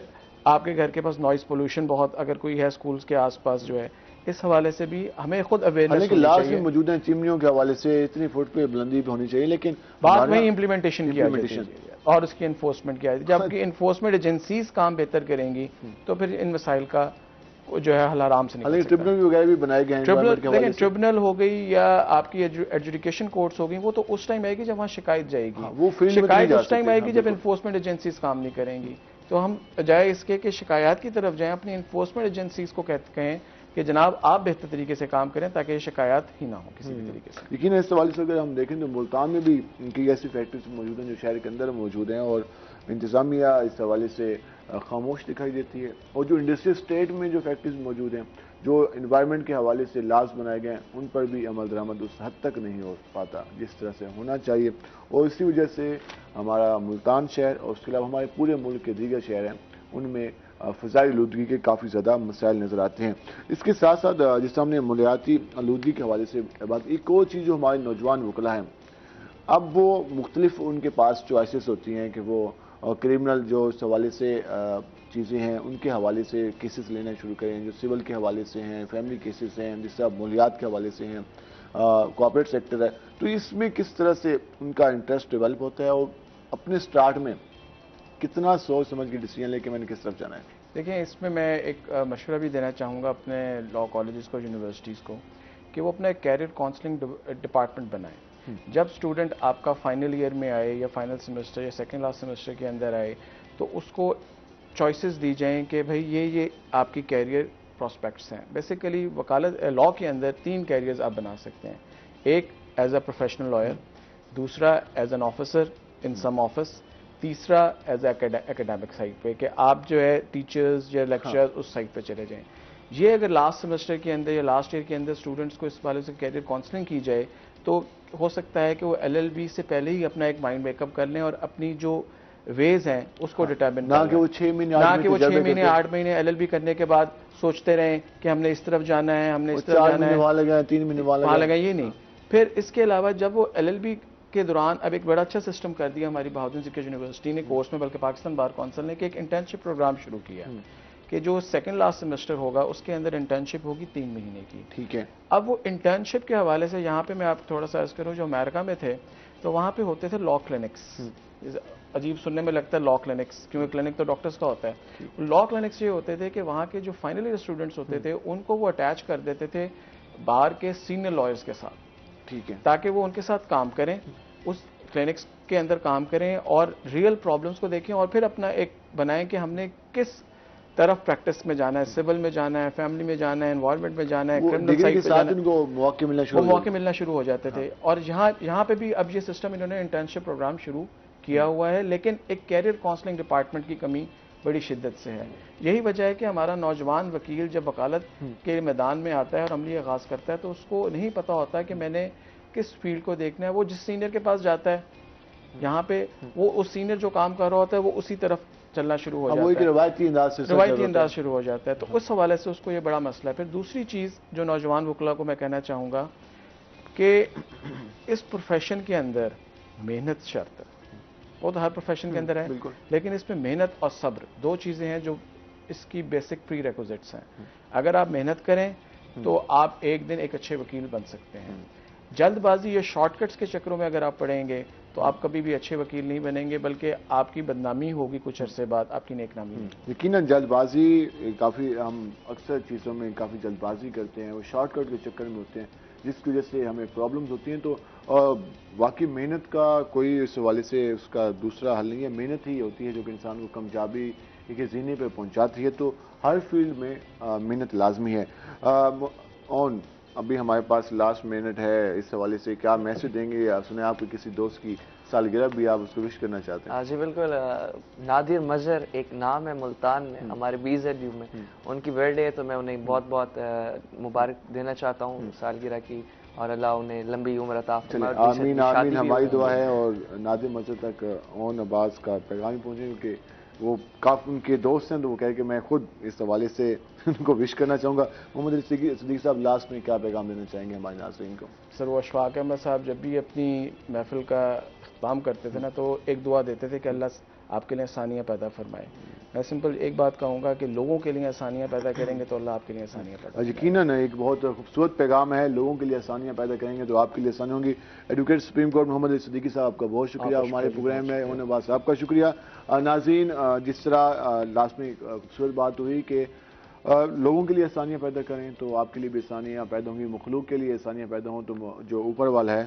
آپ کے گھر کے پاس نوائز پولوشن بہت اگر کوئی ہے اسکولز کے آس پاس جو ہے، اس حوالے سے بھی ہمیں خود اویئرنیس ہونی لاز چاہیے. بھی موجود ہیں چمنیوں کے حوالے سے، اتنی فٹ پہ بلندی پہ ہونی چاہیے، لیکن بات وہیں امپلیمنٹیشن کیا جاتی ہے اور اس کی انفورسمنٹ کیا جاتی ہے. جب کہ انفورسمنٹ ایجنسیز کام بہتر کریں گی تو پھر ان مسائل کا جو ہے حل آرام سے نکل سکتا ہے. ٹریبونل وغیرہ بھی بنائے گئے ہیں. لیکن ٹریبونل ہو گئی یا آپ کی ایڈجوڈیکیشن کورٹس ہو گئی، وہ تو اس ٹائم آئے گی جب وہاں شکایت جائے گی. وہ شکایت اس ٹائم آئے گی جب انفورسمنٹ ایجنسیز کام نہیں کریں گی. تو ہم بجائے اس کے کہ شکایات کی طرف جائیں اپنی انفورسمنٹ ایجنسیز کو کہیں کہ جناب آپ بہتر طریقے سے کام کریں تاکہ یہ شکایات ہی نہ ہو کسی بھی طریقے سے. یقیناً اس حوالے سے اگر ہم دیکھیں تو ملتان میں بھی کئی ایسی فیکٹریز موجود ہیں جو شہر کے اندر موجود ہیں اور انتظامیہ اس حوالے سے خاموش دکھائی دیتی ہے. اور جو انڈسٹریل اسٹیٹ میں جو فیکٹریز موجود ہیں جو انوائرمنٹ کے حوالے سے لاز بنائے گئے ہیں ان پر بھی عمل درآمد اس حد تک نہیں ہو پاتا جس طرح سے ہونا چاہیے. اور اسی وجہ سے ہمارا ملتان شہر اور اس کے علاوہ ہمارے پورے ملک کے دیگر شہر ہیں ان میں فضائی آلودگی کے کافی زیادہ مسائل نظر آتے ہیں. اس کے ساتھ ساتھ جس طرح ہم نے مالیاتی آلودگی کے حوالے سے بات، ایک اور چیز جو ہمارے نوجوان وکلا ہیں اب وہ مختلف ان کے پاس چوائسیز ہوتی ہیں کہ وہ کرمنل جو اس حوالے سے چیزیں ہیں ان کے حوالے سے کیسز لینا شروع کریں، جو سول کے حوالے سے ہیں، فیملی کیسز ہیں، جس طرح مالیات کے حوالے سے ہیں، کوآپریٹ سیکٹر ہے. تو اس میں کس طرح سے ان کا انٹرسٹ ڈیولپ ہوتا ہے اور اپنے سٹارٹ میں کتنا سوچ سمجھ کے ڈیسیجن لے کے میں نے کس طرف جانا ہے؟ دیکھیں اس میں میں ایک مشورہ بھی دینا چاہوں گا اپنے لا کالجز کو، یونیورسٹیز کو، کہ وہ اپنا ایک کیریئر کاؤنسلنگ ڈپارٹمنٹ بنائیں. جب اسٹوڈنٹ آپ کا فائنل ایئر میں آئے یا فائنل سیمسٹر یا سیکنڈ لاسٹ سیمسٹر کے اندر آئے تو اس کو چوائسیز دی جائیں کہ بھائی یہ آپ کی کیریئر پراسپیکٹس ہیں. بیسیکلی وکالت لا کے اندر 3 کیریئرز آپ بنا سکتے ہیں. ایک ایز اے پروفیشنل لائر، دوسرا as an officer in some office, تیسرا ایز اے اکیڈیمک سائٹ پہ کہ آپ جو ہے ٹیچرز یا لیکچرز اس سائٹ پہ چلے جائیں. یہ اگر لاسٹ سیمسٹر کے اندر یا لاسٹ ایئر کے اندر اسٹوڈنٹس کو اس والے سے کیریئر کاؤنسلنگ کی جائے تو ہو سکتا ہے کہ وہ LLB سے پہلے ہی اپنا ایک مائنڈ میک اپ کر لیں اور اپنی جو ویز ہیں اس کو ڈٹرمن نہ کہ وہ 6 مہینے 8 مہینے LLB کرنے کے بعد سوچتے رہیں کہ ہم نے اس طرف جانا ہے، ہم نے اس طرف جانا ہے، 3 مہینے وہاں لگا. یہ نہیں. پھر اس کے علاوہ جب وہ LLB کے دوران اب ایک بڑا اچھا سسٹم کر دیا ہماری بہاؤدین ذکر یونیورسٹی نے کورس میں، بلکہ پاکستان بار کونسل نے، کہ ایک انٹرنشپ پروگرام شروع کیا کہ جو سیکنڈ لاسٹ سیمسٹر ہوگا اس کے اندر انٹرنشپ ہوگی 3 مہینے کی. ٹھیک ہے. اب وہ انٹرنشپ کے حوالے سے یہاں پہ میں آپ تھوڑا سا عرض کروں، جو امریکہ میں تھے تو وہاں پہ ہوتے تھے لا کلینکس. عجیب سننے میں لگتا ہے لا کلینکس، کیونکہ کلینک تو ڈاکٹرز کا ہوتا ہے. لا کلینکس یہ ہوتے تھے کہ وہاں کے جو فائنل ایئر اسٹوڈنٹس ہوتے تھے ان کو وہ اٹیچ کر دیتے تھے بار کے سینئر لائرز کے ساتھ. ٹھیک ہے. تاکہ وہ ان کے ساتھ کام کریں، اس کلینکس کے اندر کام کریں اور ریئل پرابلمس کو دیکھیں اور پھر اپنا ایک بنائیں کہ ہم نے کس طرف پریکٹس میں جانا ہے، سول میں جانا ہے، فیملی میں جانا ہے، انوائرمنٹ میں جانا ہے، کرمنل سائٹ پہ جانا ہے. ان کو موقع ملنا شروع ہو جاتے تھے. اور یہاں پہ بھی اب یہ سسٹم انہوں نے انٹرنشپ پروگرام شروع کیا ہوا ہے، لیکن ایک کیریئر کاؤنسلنگ ڈپارٹمنٹ کی کمی بڑی شدت سے ہے. یہی وجہ ہے کہ ہمارا نوجوان وکیل جب وکالت کے میدان میں آتا ہے اور عملی آغاز کرتا ہے تو اس کو نہیں پتا ہوتا کہ میں نے کس فیلڈ کو دیکھنا ہے. وہ جس سینئر کے پاس جاتا ہے یہاں پہ وہ اس سینئر جو کام کر رہا ہوتا ہے وہ اسی طرف چلنا شروع ہو جاتا ہے، روایتی انداز شروع ہو جاتا ہے. تو اس حوالے سے اس کو یہ بڑا مسئلہ ہے. پھر دوسری چیز جو نوجوان وکلا کو میں کہنا چاہوں گا کہ اس پروفیشن کے اندر محنت شرط ہے. وہ تو ہر پروفیشن کے اندر ہے، لیکن اس میں محنت اور صبر 2 چیزیں ہیں جو اس کی بیسک پری ریکوزٹس ہیں. اگر آپ محنت کریں تو آپ ایک دن ایک اچھے وکیل بن سکتے ہیں. جلد بازی یا شارٹ کٹس کے چکروں میں اگر آپ پڑیں گے تو آپ کبھی بھی اچھے وکیل نہیں بنیں گے، بلکہ آپ کی بدنامی ہوگی کچھ عرصے بعد، آپ کی نیک نامی. یقیناً جلد بازی کافی، ہم اکثر چیزوں میں کافی جلد بازی کرتے ہیں، وہ شارٹ کٹ کے چکر میں ہوتے ہیں جس کی وجہ سے ہمیں پرابلمز ہوتی ہیں. تو واقعی محنت کا کوئی اس حوالے سے اس کا دوسرا حل نہیں ہے. محنت ہی ہوتی ہے جو کہ انسان کو کامیابی کے زینے پہ پہنچاتی ہے. تو ہر فیلڈ میں محنت لازمی ہے. ابھی ہمارے پاس لاسٹ منٹ ہے، اس حوالے سے کیا میسج دیں گے؟ یا سنیں آپ کے کسی دوست کی سالگرہ بھی آپ اس کو وش کرنا چاہتے ہیں؟ جی بالکل. نادر مظہر ایک نام ہے ملتان میں، ہمارے BZU میں. ان کی برتھ ڈے ہے تو میں انہیں بہت بہت مبارک دینا چاہتا ہوں سالگرہ کی، اور اللہ انہیں لمبی عمر عطا فرمائے. آمین آمین، ہماری دعا ہے. اور نادر مظہر تک اون عباس کا پیغام پہنچے، کیونکہ وہ کافی ان کے دوست ہیں تو وہ کہے کہ میں خود اس حوالے سے ان کو وش کرنا چاہوں گا. محمد علی صدیق صاحب لاسٹ میں کیا پیغام دینا چاہیں گے ہمارے ناظرین کو؟ سر وہ اشفاق احمد صاحب جب بھی اپنی محفل کا اختتام کرتے تھے نا تو ایک دعا دیتے تھے کہ اللہ آپ کے لیے آسانیاں پیدا فرمائے. میں سمپل ایک بات کہوں گا کہ لوگوں کے لیے آسانیاں پیدا کریں گے تو اللہ آپ کے لیے آسانیاں پیدا کریں گے. یقیناً ایک بہت خوبصورت پیغام ہے، لوگوں کے لیے آسانیاں پیدا کریں گے تو آپ کے لیے آسانی ہوں گی. ایڈوکیٹ سپریم کورٹ محمد علی صدیقی صاحب کا بہت شکریہ. ہمارے پروگرام میں اون عباس صاحب کا شکریہ. ناظرین، جس طرح لاسٹ میں خوبصورت بات ہوئی کہ لوگوں کے لیے آسانیاں پیدا کریں تو آپ کے لیے بھی آسانیاں پیدا ہوں گی، مخلوق کے لیے آسانیاں پیدا ہوں تو جو اوپر والا ہے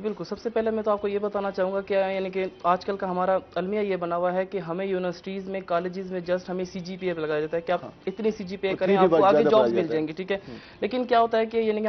جی بالکل. سب سے پہلے میں تو آپ کو یہ بتانا چاہوں گا کہ یعنی کہ آج کل کا ہمارا المیہ یہ بنا ہوا ہے کہ ہمیں یونیورسٹیز میں کالجز میں جسٹ ہمیں سی جی پی اے پہ لگایا جاتا ہے کہ آپ اتنی سی جی پی اے کریں آپ کو آگے جابس مل جائیں گی, ٹھیک ہے. لیکن کیا ہوتا ہے کہ یعنی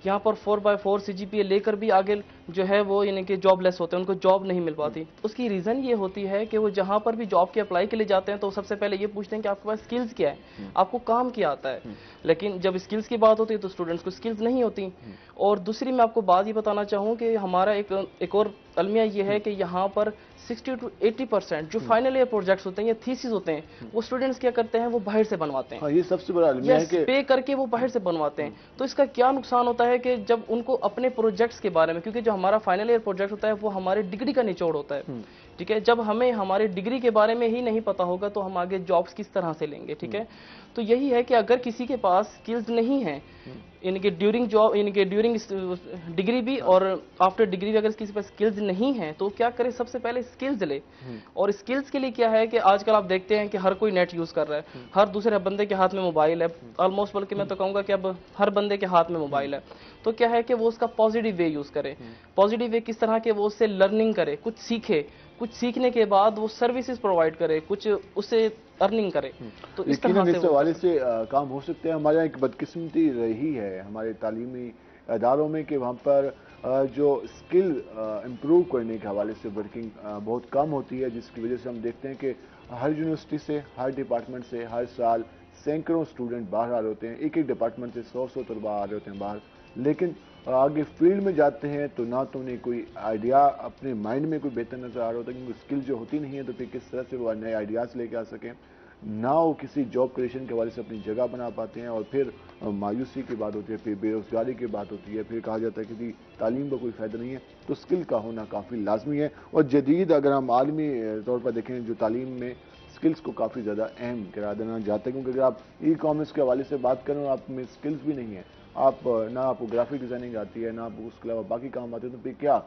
یہاں پر 4/4 سی جی پی اے لے کر بھی آگے جو ہے وہ یعنی کہ جاب لیس ہوتے ہیں, ان کو جاب نہیں مل پاتی. اس کی ریزن یہ ہوتی ہے کہ وہ جہاں پر بھی جاب کے اپلائی کے لیے جاتے ہیں تو سب سے پہلے یہ پوچھتے ہیں کہ آپ کے پاس اسکلز کیا ہے, آپ کو کام کیا آتا ہے. لیکن جب اسکلز کی بات ہوتی ہے تو اسٹوڈنٹس کو اسکلز نہیں ہوتی. اور دوسری میں آپ کو بات یہ بتانا چاہوں کہ ہمارا ایک اور المیہ یہ ہے کہ یہاں پر 60 to 80% جو فائنل ایئر پروجیکٹس ہوتے ہیں یا تھیسز ہوتے ہیں وہ اسٹوڈنٹس کیا کرتے ہیں, وہ باہر سے بنواتے ہیں. یہ سب سے بڑا المیہ ہے کہ پے کر کے وہ باہر سے بنواتے ہیں. تو اس کا کیا نقصان ہوتا ہے کہ جب ان کو اپنے پروجیکٹس کے بارے میں, کیونکہ جو ہمارا فائنل ایئر پروجیکٹ ہوتا ہے وہ ہمارے ڈگری کا نچوڑ ہوتا ہے, ٹھیک ہے. جب ہمیں ہمارے ڈگری کے بارے میں ہی نہیں پتا ہوگا تو ہم آگے جابس کس طرح سے لیں گے, ٹھیک ہے. تو یہی ہے کہ اگر کسی کے پاس سکلز نہیں ہیں یعنی کہ ڈیورنگ جاب یعنی کہ ڈیورنگ ڈگری بھی اور آفٹر ڈگری بھی اگر کسی کے پاس سکلز نہیں ہیں تو کیا کرے, سب سے پہلے سکلز لے. اور سکلز کے لیے کیا ہے کہ آج کل آپ دیکھتے ہیں کہ ہر کوئی نیٹ یوز کر رہا ہے, ہر دوسرے بندے کے ہاتھ میں موبائل ہے آلموسٹ, بلکہ میں تو کہوں گا کہ اب ہر بندے کے ہاتھ میں موبائل ہے. تو کیا ہے کہ وہ اس کا پازیٹیو وے یوز کرے. پازیٹیو وے کس طرح کہ وہ اس سے لرننگ کرے, کچھ سیکھے, کچھ سیکھنے کے بعد وہ سروسز پرووائڈ کرے, کچھ اسے ارننگ کرے. تو اس طرح سے حوالے سے کام ہو سکتے ہیں. ہمارے یہاں ایک بدقسمتی رہی ہے ہمارے تعلیمی اداروں میں کہ وہاں پر جو اسکل امپروو کرنے کے حوالے سے ورکنگ بہت کم ہوتی ہے, جس کی وجہ سے ہم دیکھتے ہیں کہ ہر یونیورسٹی سے, ہر ڈپارٹمنٹ سے ہر سال سینکڑوں اسٹوڈنٹ باہر آ رہے ہوتے ہیں. ایک ڈپارٹمنٹ سے 100 طلباء آ رہے ہوتے ہیں باہر, لیکن آگے فیلڈ میں جاتے ہیں تو نہ تو انہیں کوئی آئیڈیا اپنے مائنڈ میں کوئی بہتر نظر آ رہا ہوتا ہے, کیونکہ اسکل جو ہوتی نہیں ہے تو پھر کس طرح سے وہ نئے آئیڈیاز لے کے آ سکیں. نہ وہ کسی جاب کریشن کے حوالے سے اپنی جگہ بنا پاتے ہیں, اور پھر مایوسی کی بات ہوتی ہے, پھر بے روزگاری کی بات ہوتی ہے, پھر کہا جاتا ہے کہ تعلیم کا کوئی فائدہ نہیں ہے. تو اسکل کا ہونا کافی لازمی ہے. اور جدید اگر ہم عالمی طور پر دیکھیں جو تعلیم میں اسکلز کو کافی زیادہ اہم قرار دینا چاہتے ہیں, کیونکہ اگر آپ ای کامرس کے حوالے سے بات کریں اور آپ میں اسکلز بھی نہیں ہیں, آپ نہ آپ کو گرافک ڈیزائننگ آتی ہے, نہ آپ کو اس کے علاوہ باقی کام آتے ہیں, تو پھر کیا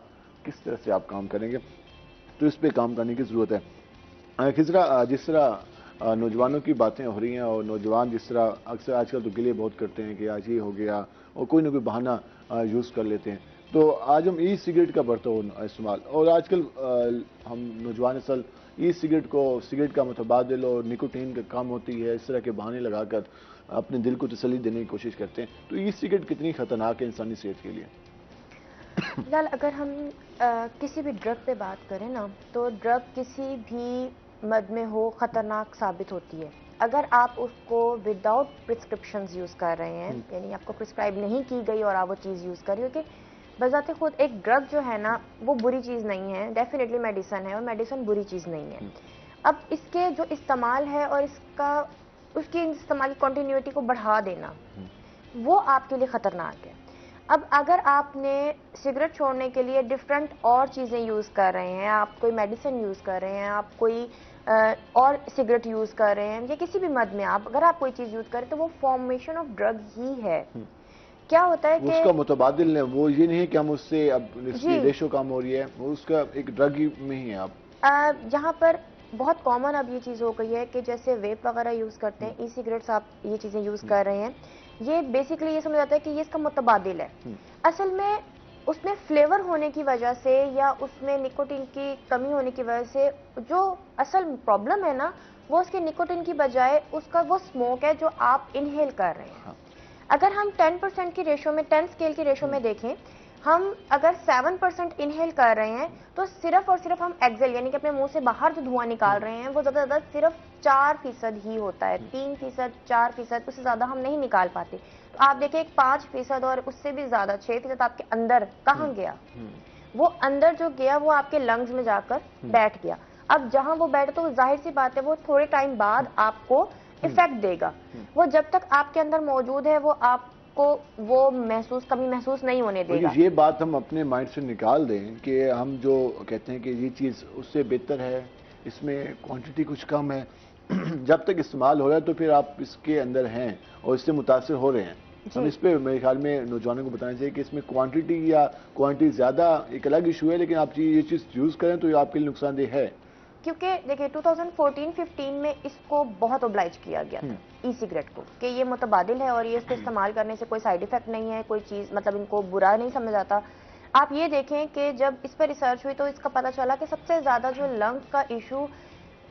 کس طرح سے آپ کام کریں گے. تو اس پہ کام کرنے کی ضرورت ہے. خضرہ, جس طرح نوجوانوں کی باتیں ہو رہی ہیں اور نوجوان جس طرح اکثر آج کل تو گلے بہت کرتے ہیں کہ آج یہ ہو گیا اور کوئی نہ کوئی بہانہ یوز کر لیتے ہیں, تو آج ہم ای سگریٹ کا بڑھتا ہوا استعمال, اور آج کل ہم نوجوان اصل ای سگریٹ کو سگریٹ کا متبادل اور نکوٹین کا کام ہوتی ہے, اس طرح کے بہانے لگا کر اپنے دل کو تسلی دینے کی کوشش کرتے ہیں. تو ای سگریٹ کتنی خطرناک ہے انسانی صحت کے لیے؟ فیلحال اگر ہم کسی بھی ڈرگ پہ بات کریں نا, تو ڈرگ کسی بھی مد میں ہو خطرناک ثابت ہوتی ہے. اگر آپ اس کو وداؤٹ پرسکرپشنز یوز کر رہے ہیں, یعنی آپ کو پرسکرائب نہیں کی گئی اور آپ وہ چیز یوز کر رہی ہو, کہ بذات خود ایک ڈرگ جو ہے نا وہ بری چیز نہیں ہے, ڈیفینیٹلی میڈیسن ہے اور میڈیسن بری چیز نہیں ہے. اب اس کے جو استعمال ہے اور اس کی استعمال کی کنٹینیوٹی کو بڑھا دینا وہ آپ کے لیے خطرناک ہے. اب اگر آپ نے سگریٹ چھوڑنے کے لیے ڈفرینٹ اور چیزیں یوز کر رہے ہیں, آپ کوئی میڈیسن یوز کر رہے ہیں, آپ کوئی اور سگریٹ یوز کر رہے ہیں, یا کسی بھی مد میں اگر آپ کوئی چیز یوز کریں تو وہ فارمیشن آف ڈرگ ہی ہے. کیا ہوتا ہے کہ اس کا متبادل ہے, وہ یہ نہیں ہے کہ ہم اس سے اب اس کی ریشو کم ہو رہی ہے, وہ اس کا ایک ڈرگ میں ہی ہے. آپ یہاں پر بہت کامن اب یہ چیز ہو گئی ہے کہ جیسے ویپ وغیرہ یوز کرتے ہیں, ای سگریٹس آپ یہ چیزیں یوز کر رہے ہیں, یہ بیسیکلی یہ سمجھ آتا ہے کہ یہ اس کا متبادل ہے. اصل میں اس میں فلیور ہونے کی وجہ سے یا اس میں نکوٹین کی کمی ہونے کی وجہ سے جو اصل پرابلم ہے نا, وہ اس کے نکوٹین کی بجائے اس کا وہ اسموک ہے جو آپ انہیل کر رہے ہیں. اگر ہم 10% کی ریشو میں 10 اسکیل کی ریشو میں دیکھیں, ہم اگر 7% انہیل کر رہے ہیں تو صرف اور صرف ہم ایکزیل یعنی کہ اپنے منہ سے باہر جو دھواں نکال رہے ہیں وہ زیادہ زیادہ صرف 4% ہی ہوتا ہے, 3%, 4%, اس سے زیادہ ہم نہیں نکال پاتے. تو آپ دیکھیں 5% اور اس سے بھی زیادہ 6% آپ کے اندر کہاں گیا, وہ اندر جو گیا وہ آپ کے لنگز میں جا کر بیٹھ گیا. اب جہاں وہ بیٹھے تو ظاہر سی بات ہے وہ تھوڑے ٹائم بعد آپ کو افیکٹ دے گا. وہ جب تک آپ کے اندر موجود ہے وہ آپ کو وہ کمی محسوس نہیں ہونے دے گا. یہ بات ہم اپنے مائنڈ سے نکال دیں کہ ہم جو کہتے ہیں کہ یہ چیز اس سے بہتر ہے, اس میں کوانٹٹی کچھ کم ہے, جب تک استعمال ہو رہا ہے تو پھر آپ اس کے اندر ہیں اور اس سے متاثر ہو رہے ہیں. ہم اس پہ میرے خیال میں نوجوانوں کو بتانا چاہیے کہ اس میں کوانٹٹی یا کوانٹٹی زیادہ ایک الگ ایشو ہے, لیکن آپ یہ چیز یوز کریں تو یہ آپ کے لیے نقصان دہ ہے. کیونکہ دیکھیں 2014-15 میں اس کو بہت اوبلائج کیا گیا تھا ای سگریٹ کو, کہ یہ متبادل ہے اور یہ اس کو استعمال کرنے سے کوئی سائیڈ ایفیکٹ نہیں ہے, کوئی چیز مطلب ان کو برا نہیں سمجھ آتا. آپ یہ دیکھیں کہ جب اس پر ریسرچ ہوئی تو اس کا پتہ چلا کہ سب سے زیادہ جو لنگ کا ایشو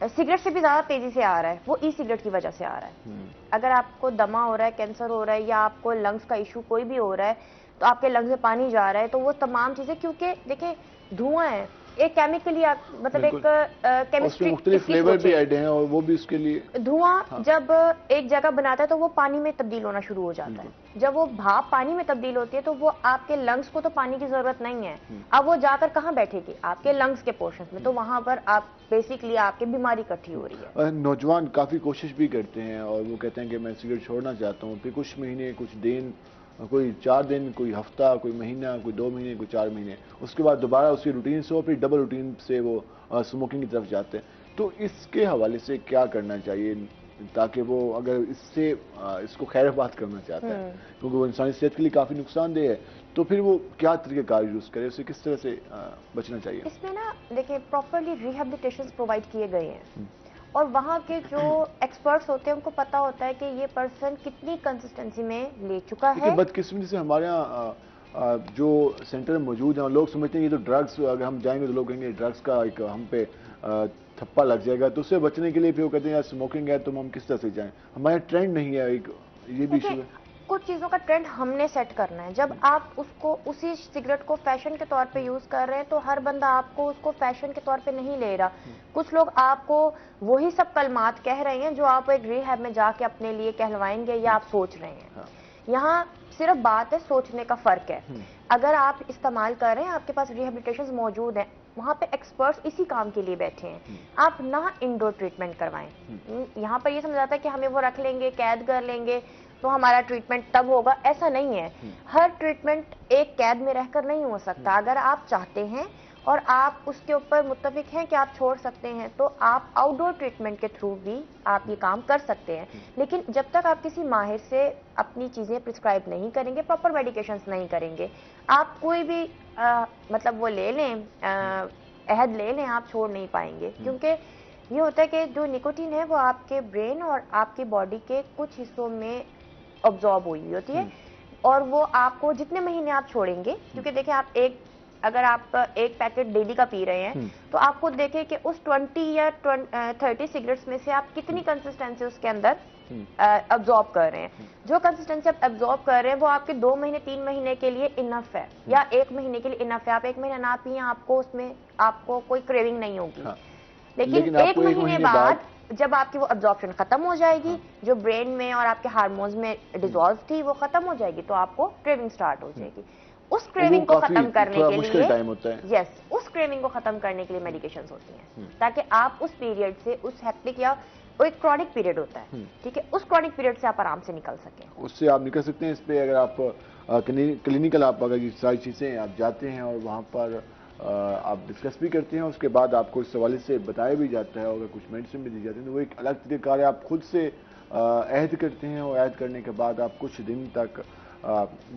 سگریٹ سے بھی زیادہ تیزی سے آ رہا ہے وہ ای سگریٹ کی وجہ سے آ رہا ہے. اگر آپ کو دمہ ہو رہا ہے, کینسر ہو رہا ہے, یا آپ کو لنگس کا ایشو کوئی بھی ہو رہا ہے, تو آپ کے لنگس میں پانی جا رہا ہے, تو وہ تمام چیزیں, کیونکہ دیکھیں دھواں ہے ایک کیمیکلی, مطلب ایک کیمسٹری, مختلف فلیور بھی ایڈ ہیں اور وہ بھی اس کے لیے دھواں جب ایک جگہ بناتا ہے تو وہ پانی میں تبدیل ہونا شروع ہو جاتا ہے. جب وہ بھاپ پانی میں تبدیل ہوتی ہے تو وہ آپ کے لنگس کو تو پانی کی ضرورت نہیں ہے, اب وہ جا کر کہاں بیٹھے گی, آپ کے لنگس کے پورشنز میں, تو وہاں پر آپ بیسیکلی آپ کی بیماری اکٹھی ہو رہی ہے. نوجوان کافی کوشش بھی کرتے ہیں اور وہ کہتے ہیں کہ میں سگریٹ چھوڑنا چاہتا ہوں, پھر کچھ مہینے, کچھ دن, کوئی 4 دن, کوئی ہفتہ, کوئی مہینہ, کوئی 2 مہینے, کوئی 4 مہینے, اس کے بعد دوبارہ اسی روٹین سے, اور پھر ڈبل روٹین سے وہ اسموکنگ کی طرف جاتے ہیں. تو اس کے حوالے سے کیا کرنا چاہیے تاکہ وہ اگر اس کو خیر بات کرنا چاہتا ہے, کیونکہ وہ انسانی صحت کے لیے کافی نقصان دہ ہے, تو پھر وہ کیا طریقہ کار یوز کرے, اسے کس طرح سے بچنا چاہیے؟ اس میں نا دیکھیں پراپرلی ریہیبلیٹیشن پرووائڈ کیے گئے ہیں, اور وہاں کے جو ایکسپرٹس ہوتے ہیں ان کو پتا ہوتا ہے کہ یہ پرسن کتنی کنسسٹنسی میں لے چکا ہے. بدقسمتی سے ہمارے یہاں جو سینٹر موجود ہیں, لوگ سمجھتے ہیں یہ تو ڈرگس, اگر ہم جائیں گے تو لوگ کہیں گے ڈرگس کا ایک ہم پہ تھپا لگ جائے گا, تو اس سے بچنے کے لیے پھر وہ کہتے ہیں یار اسموکنگ ہے تو ہم کس طرح سے جائیں, ہمارے ٹرینڈ نہیں ہے, ایک یہ بھی ایشو ہے. کچھ چیزوں کا ٹرینڈ ہم نے سیٹ کرنا ہے. جب آپ اسی سگریٹ کو فیشن کے طور پہ یوز کر رہے ہیں تو ہر بندہ آپ کو اس کو فیشن کے طور پہ نہیں لے رہا. کچھ لوگ آپ کو وہی سب کلمات کہہ رہے ہیں جو آپ ایک ریہیب میں جا کے اپنے لیے کہلوائیں گے یا آپ سوچ رہے ہیں. یہاں صرف بات ہے سوچنے کا فرق ہے. اگر آپ استعمال کر رہے ہیں, آپ کے پاس ریہیبلیٹیشن موجود ہیں, وہاں پہ ایکسپرٹس اسی کام کے لیے بیٹھے ہیں, آپ نہ انڈور ٹریٹمنٹ کروائیں. یہاں پر یہ سمجھ آتا ہے کہ ہمیں وہ رکھ لیں گے, قید کر لیں گے تو ہمارا ٹریٹمنٹ تب ہوگا, ایسا نہیں ہے. ہر ٹریٹمنٹ ایک قید میں رہ کر نہیں ہو سکتا. اگر آپ چاہتے ہیں اور آپ اس کے اوپر متفق ہیں کہ آپ چھوڑ سکتے ہیں تو آپ آؤٹ ڈور ٹریٹمنٹ کے تھرو بھی آپ یہ کام کر سکتے ہیں. لیکن جب تک آپ کسی ماہر سے اپنی چیزیں پرسکرائب نہیں کریں گے, پراپر میڈیکیشنز نہیں کریں گے, آپ کوئی بھی مطلب وہ لے لیں, عہد لے لیں, آپ چھوڑ نہیں پائیں گے. کیونکہ یہ ہوتا ہے کہ جو نکوٹین ہے وہ آپ کے برین اور آپ کی باڈی کے کچھ حصوں میں ابزارب ہوئی ہوتی ہے, اور وہ آپ کو جتنے مہینے آپ چھوڑیں گے, کیونکہ دیکھیں آپ اگر آپ ایک پیکٹ ڈیلی کا پی رہے ہیں تو آپ خود دیکھیں کہ اس 20 یا 30 سگریٹس میں سے آپ کتنی کنسسٹنسی اس کے اندر ابزارب کر رہے ہیں. جو کنسسٹنسی آپ ابزارب کر رہے ہیں وہ آپ کے 2 مہینے 3 مہینے کے لیے انف ہے, یا 1 مہینے کے لیے انف ہے. آپ 1 مہینہ نہ پئیں, آپ کو اس میں آپ کو کوئی کریونگ نہیں ہوگی. لیکن 1 مہینے بعد جب آپ کی وہ ابزارپشن ختم ہو جائے گی, جو برین میں اور آپ کے ہارمونز میں ڈیزالو تھی وہ ختم ہو جائے گی, تو آپ کو کریونگ سٹارٹ ہو جائے گی. اس کریونگ کو ختم کرنے کے لیے اس کریونگ کو ختم کرنے کے لیے میڈیکیشنز ہوتی ہیں, تاکہ آپ اس پیریڈ سے, اس ہیکٹک یا ایک کرونک پیریڈ ہوتا ہے, ٹھیک ہے, اس کرونک پیریڈ سے آپ آرام سے نکل سکیں. اس سے آپ نکل سکتے ہیں. اس پہ اگر آپ کلینکل آپ اگر یہ ساری چیزیں آپ جاتے ہیں اور وہاں پر آپ ڈسکس بھی کرتے ہیں, اس کے بعد آپ کو اس حوالے سے بتایا بھی جاتا ہے, اور اگر کچھ میڈیسن بھی دی جاتی ہے تو وہ ایک الگ طریقہ کار ہے. آپ خود سے عہد کرتے ہیں, اور عہد کرنے کے بعد آپ کچھ دن تک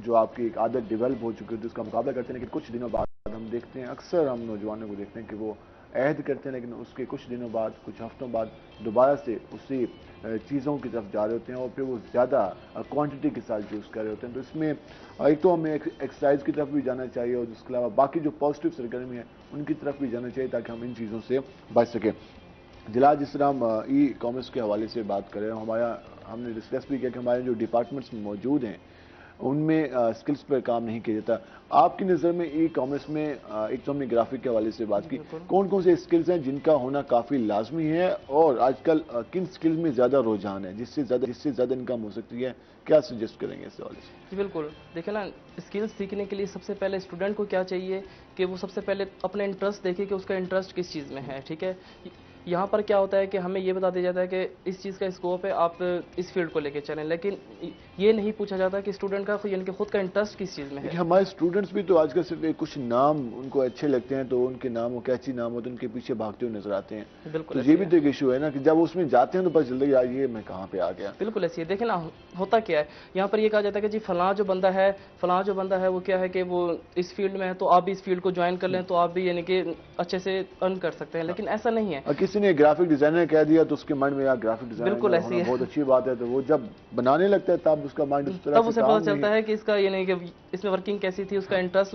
جو آپ کی ایک عادت ڈیولپ ہو چکی ہے اس کا مقابلہ کرتے ہیں. لیکن کچھ دنوں بعد ہم دیکھتے ہیں, اکثر ہم نوجوانوں کو دیکھتے ہیں کہ وہ عہد کرتے ہیں, لیکن اس کے کچھ دنوں بعد, کچھ ہفتوں بعد دوبارہ سے اسی چیزوں کی طرف جا رہے ہوتے ہیں, اور پھر وہ زیادہ کوانٹٹی کے ساتھ یوز کر رہے ہوتے ہیں. تو اس میں ایک تو ہمیں ایکسرسائز کی طرف بھی جانا چاہیے, اور اس کے علاوہ باقی جو پازیٹیو سرگرمی ہے ان کی طرف بھی جانا چاہیے, تاکہ ہم ان چیزوں سے بچ سکیں. جلا جس طرح ہم ای کامرس کے حوالے سے بات کریں, ہم نے ڈسکس بھی کیا کہ ہمارے جو ڈپارٹمنٹس موجود ہیں ان میں اسکلز پر کام نہیں کیا جاتا. آپ کی نظر میں ای کامرس میں, ایک تو ہم نے گرافک کے حوالے سے بات کی, کون کون سے اسکلز ہیں جن کا ہونا کافی لازمی ہے, اور آج کل کن اسکلز میں زیادہ رجحان ہے, جس سے زیادہ انکم ہو سکتی ہے, کیا سجیسٹ کریں گے اس حوالے سے؟ جی بالکل, دیکھیں نا, اسکلز سیکھنے کے لیے سب سے پہلے اسٹوڈنٹ کو کیا چاہیے کہ وہ سب سے پہلے اپنا انٹرسٹ دیکھے کہ اس کا انٹرسٹ کس چیز میں ہے. ٹھیک ہے, یہاں پر کیا ہوتا ہے کہ ہمیں یہ بتا دیا جاتا ہے کہ اس چیز کا اسکوپ ہے, آپ اس فیلڈ کو لے کے چلیں, لیکن یہ نہیں پوچھا جاتا کہ اسٹوڈنٹ کا یعنی کہ خود کا انٹرسٹ کس چیز میں ہے. ہمارے اسٹوڈنٹس بھی تو آج کل صرف کچھ نام ان کو اچھے لگتے ہیں تو ان کے نام وہ کیچی نام ہوتے ہیں, ان کے پیچھے بھاگتے ہوئے نظر آتے ہیں. بالکل, تو یہ بھی تو ایک ایشو ہے نا کہ جب اس میں جاتے ہیں تو پتہ چلتا ہے یار یہ میں کہاں پہ آ گیا. بالکل ایسی ہے. دیکھیں نا, ہوتا کیا ہے یہاں پر, یہ کہا جاتا ہے کہ جی فلاں جو بندہ ہے وہ کیا ہے کہ وہ اس فیلڈ میں ہے, تو آپ بھی اس فیلڈ کو جوائن کر لیں تو آپ بھی یعنی کہ اچھے سے ارن کر سکتے ہیں, لیکن ایسا نہیں ہے. کسی نے گرافک ڈیزائنر کہہ دیا تو اس کے مائنڈ میں یار گرافک ڈیزائنر بالکل ایسی ہے, بہت اچھی بات ہے, تو وہ جب بنانے لگتا ہے تب اس کا مائنڈ اس طرح سے تب اسے پتہ چلتا ہے کہ اس کا یعنی کہ اس میں ورکنگ کیسی تھی, اس کا انٹرسٹ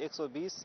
120,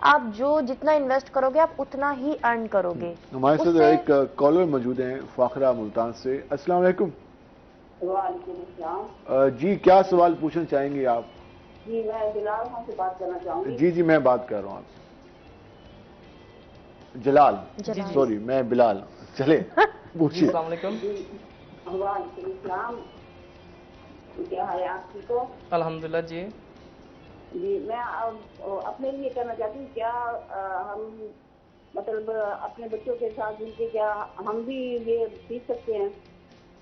آپ جو جتنا انویسٹ کرو گے آپ اتنا ہی ارن کرو گے. ہمارے ساتھ ایک کالر موجود ہیں فاخرہ ملتان سے. السلام علیکم. وعلیکم السلام. جی کیا سوال پوچھنا چاہیں گے آپ؟ جی میں بلال خان سے بات کرنا چاہوں گی. جی میں بات کر رہا ہوں آپ سے. جلال سوری میں بلال. چلے پوچھیے. السلام علیکم. وعلیکم السلام. کیا ہے آپ ٹھیک ہو؟ الحمدللہ. جی جی میں اپنے لیے کرنا چاہتی ہوں. کیا ہم مطلب اپنے بچوں کے ساتھ مل کے کیا ہم بھی یہ سیکھ سکتے ہیں؟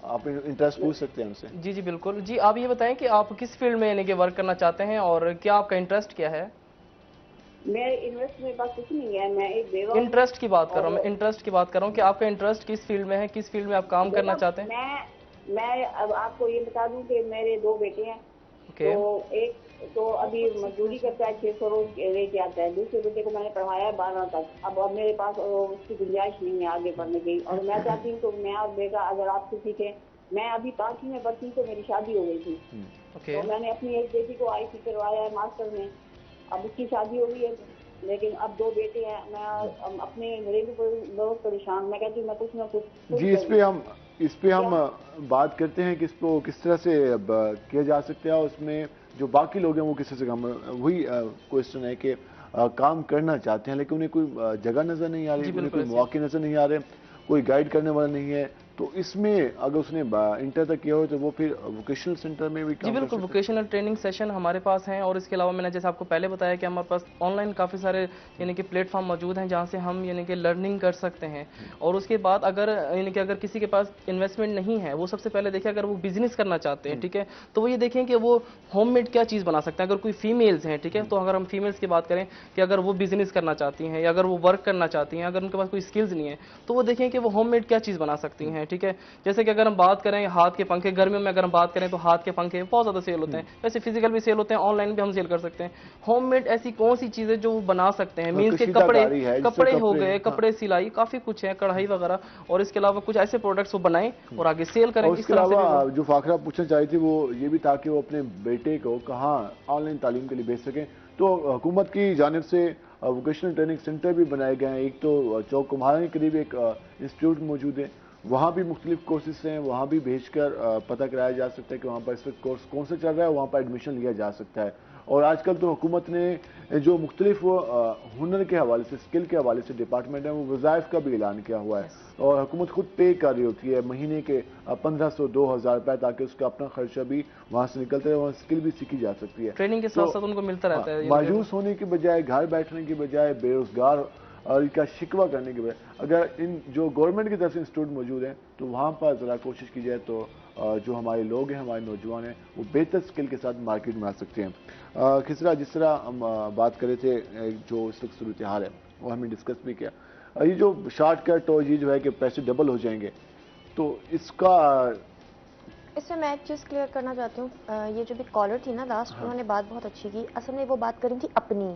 آپ انٹرسٹ پوچھ سکتے ہیں ان سے. جی بالکل. جی آپ یہ بتائیں کہ آپ کس فیلڈ میں یعنی کہ ورک کرنا چاہتے ہیں اور کیا آپ کا انٹرسٹ کیا ہے؟ میرے انویسٹ میرے پاس کچھ نہیں ہے. میں ایک بیوہ. انٹرسٹ کی بات کر رہا ہوں میں. انٹرسٹ کی بات کر رہا ہوں کہ آپ کا انٹرسٹ کس فیلڈ میں ہے, کس فیلڈ میں آپ کام کرنا چاہتے ہیں؟ میں اب آپ کو یہ بتا دوں کہ میرے 2 بیٹے ہیں. تو ایک تو ابھی مزدوری کرتا ہے, 600 روز لے کے آتا ہے. دوسرے بیٹے کو میں نے پڑھایا ہے 12 تک. اب میرے پاس اس کی گنجائش نہیں ہے آگے پڑھنے کی, اور میں چاہتی ہوں تو میں اور بیٹا اگر آپ سے سیکھیں. میں ابھی 5ویں میں پڑھتی تو میری شادی ہو گئی تھی. تو میں نے اپنی ایک بیٹی کو IC کروایا ہے ماسٹر میں. اب اس کی شادی ہو گئی ہے, لیکن اب 2 بیٹے ہیں. میں اپنے گھریلو پر بہت پریشان. میں کہتی ہوں میں کچھ نہ کچھ. جی اس پہ ہم بات کرتے ہیں کہ اس کو کس طرح سے کیا جا سکتا ہے. اس میں جو باقی لوگ ہیں وہ کس طرح سے کام, وہی کوشچن ہے کہ کام کرنا چاہتے ہیں لیکن انہیں کوئی جگہ نظر نہیں آ رہی, انہیں کوئی مواقع نظر نہیں آ رہے, کوئی گائیڈ کرنے والا نہیں ہے. تو اس میں اگر اس نے انٹر تک کیا ہو تو وہ پھر ووکیشنل سینٹر میں بھی جی بالکل ووکیشنل ٹریننگ سیشن ہمارے پاس ہیں. اور اس کے علاوہ میں نے جیسے آپ کو پہلے بتایا کہ ہمارے پاس آن لائن کافی سارے یعنی کہ پلیٹ فارم موجود ہیں جہاں سے ہم یعنی کہ لرننگ کر سکتے ہیں. اور اس کے بعد اگر یعنی کہ اگر کسی کے پاس انویسٹمنٹ نہیں ہے, وہ سب سے پہلے دیکھیں اگر وہ بزنس کرنا چاہتے ہیں, ٹھیک ہے, تو وہ یہ دیکھیں کہ وہ ہوم میڈ کیا چیز بنا سکتے ہیں. اگر کوئی فیمیلز ہیں, ٹھیک ہے, تو اگر ہم فیمیلز کی بات کریں کہ اگر وہ بزنس کرنا چاہتی ہیں یا اگر وہ ورک کرنا چاہتی ہیں, اگر ان کے پاس کوئی سکلز نہیں ہے تو وہ دیکھیں کہ وہ ہوم میڈ کیا چیز بنا سکتی ہیں. ٹھیک ہے, جیسے کہ اگر ہم بات کریں ہاتھ کے پنکھے, گرمیوں میں اگر ہم بات کریں تو ہاتھ کے پنکھے بہت زیادہ سیل ہوتے ہیں. ویسے فزیکل بھی سیل ہوتے ہیں, آن لائن بھی ہم سیل کر سکتے ہیں. ہوم میڈ ایسی کون سی چیزیں جو وہ بنا سکتے ہیں, مینس کے کپڑے ہو گئے, کپڑے سلائی, کافی کچھ ہے, کڑھائی وغیرہ. اور اس کے علاوہ کچھ ایسے پروڈکٹس وہ بنائیں اور آگے سیل کریں. اس کے علاوہ جو فاخرہ پوچھنا چاہی تھی وہ یہ بھی تھا کہ وہ اپنے بیٹے کو کہاں آن لائن تعلیم کے لیے بھیج سکیں. تو حکومت کی جانب سے ووکیشنل ٹریننگ سینٹر بھی بنائے گئے ہیں. ایک تو چوک کمہارا کے قریب ایک انسٹیٹیوٹ موجود ہے, وہاں بھی مختلف کورسز ہیں, وہاں بھی بھیج کر پتہ کرایا جا سکتا ہے کہ وہاں پر اس وقت کورس کون سے چل رہا ہے, وہاں پر ایڈمیشن لیا جا سکتا ہے. اور آج کل تو حکومت نے جو مختلف ہنر کے حوالے سے, اسکل کے حوالے سے ڈپارٹمنٹ ہیں, وہ وظائف کا بھی اعلان کیا ہوا ہے. اور حکومت خود پے کر رہی ہوتی ہے مہینے کے 1500-2000 روپے, تاکہ اس کا اپنا خرچہ بھی وہاں سے نکلتا ہے, وہاں اسکل بھی سیکھی جا سکتی ہے. ٹریننگ کے ساتھ ساتھ ان کو ملتا رہتا ہے. مایوس ہونے کی بجائے, گھر بیٹھنے کی بجائے, بے روزگار اور ان کا شکوہ کرنے کے بجائے اگر ان جو گورنمنٹ کی طرف سے انسٹیٹیوٹ موجود ہیں تو وہاں پر ذرا کوشش کی جائے تو جو ہمارے لوگ ہیں, ہمارے نوجوان ہیں, وہ بہتر اسکل کے ساتھ مارکیٹ میں آ سکتے ہیں. جس طرح ہم بات کر رہے تھے جو اس وقت صورتحال ہے وہ ہم نے ڈسکس بھی کیا. یہ جو شارٹ کٹ اور یہ جو ہے کہ پیسے ڈبل ہو جائیں گے, تو اس میں میں ایک چیز کلیئر کرنا چاہتی ہوں. یہ جو بھی کالر تھی نا لاسٹ, انہوں نے بات بہت اچھی کی. اصل میں وہ بات کری تھی اپنی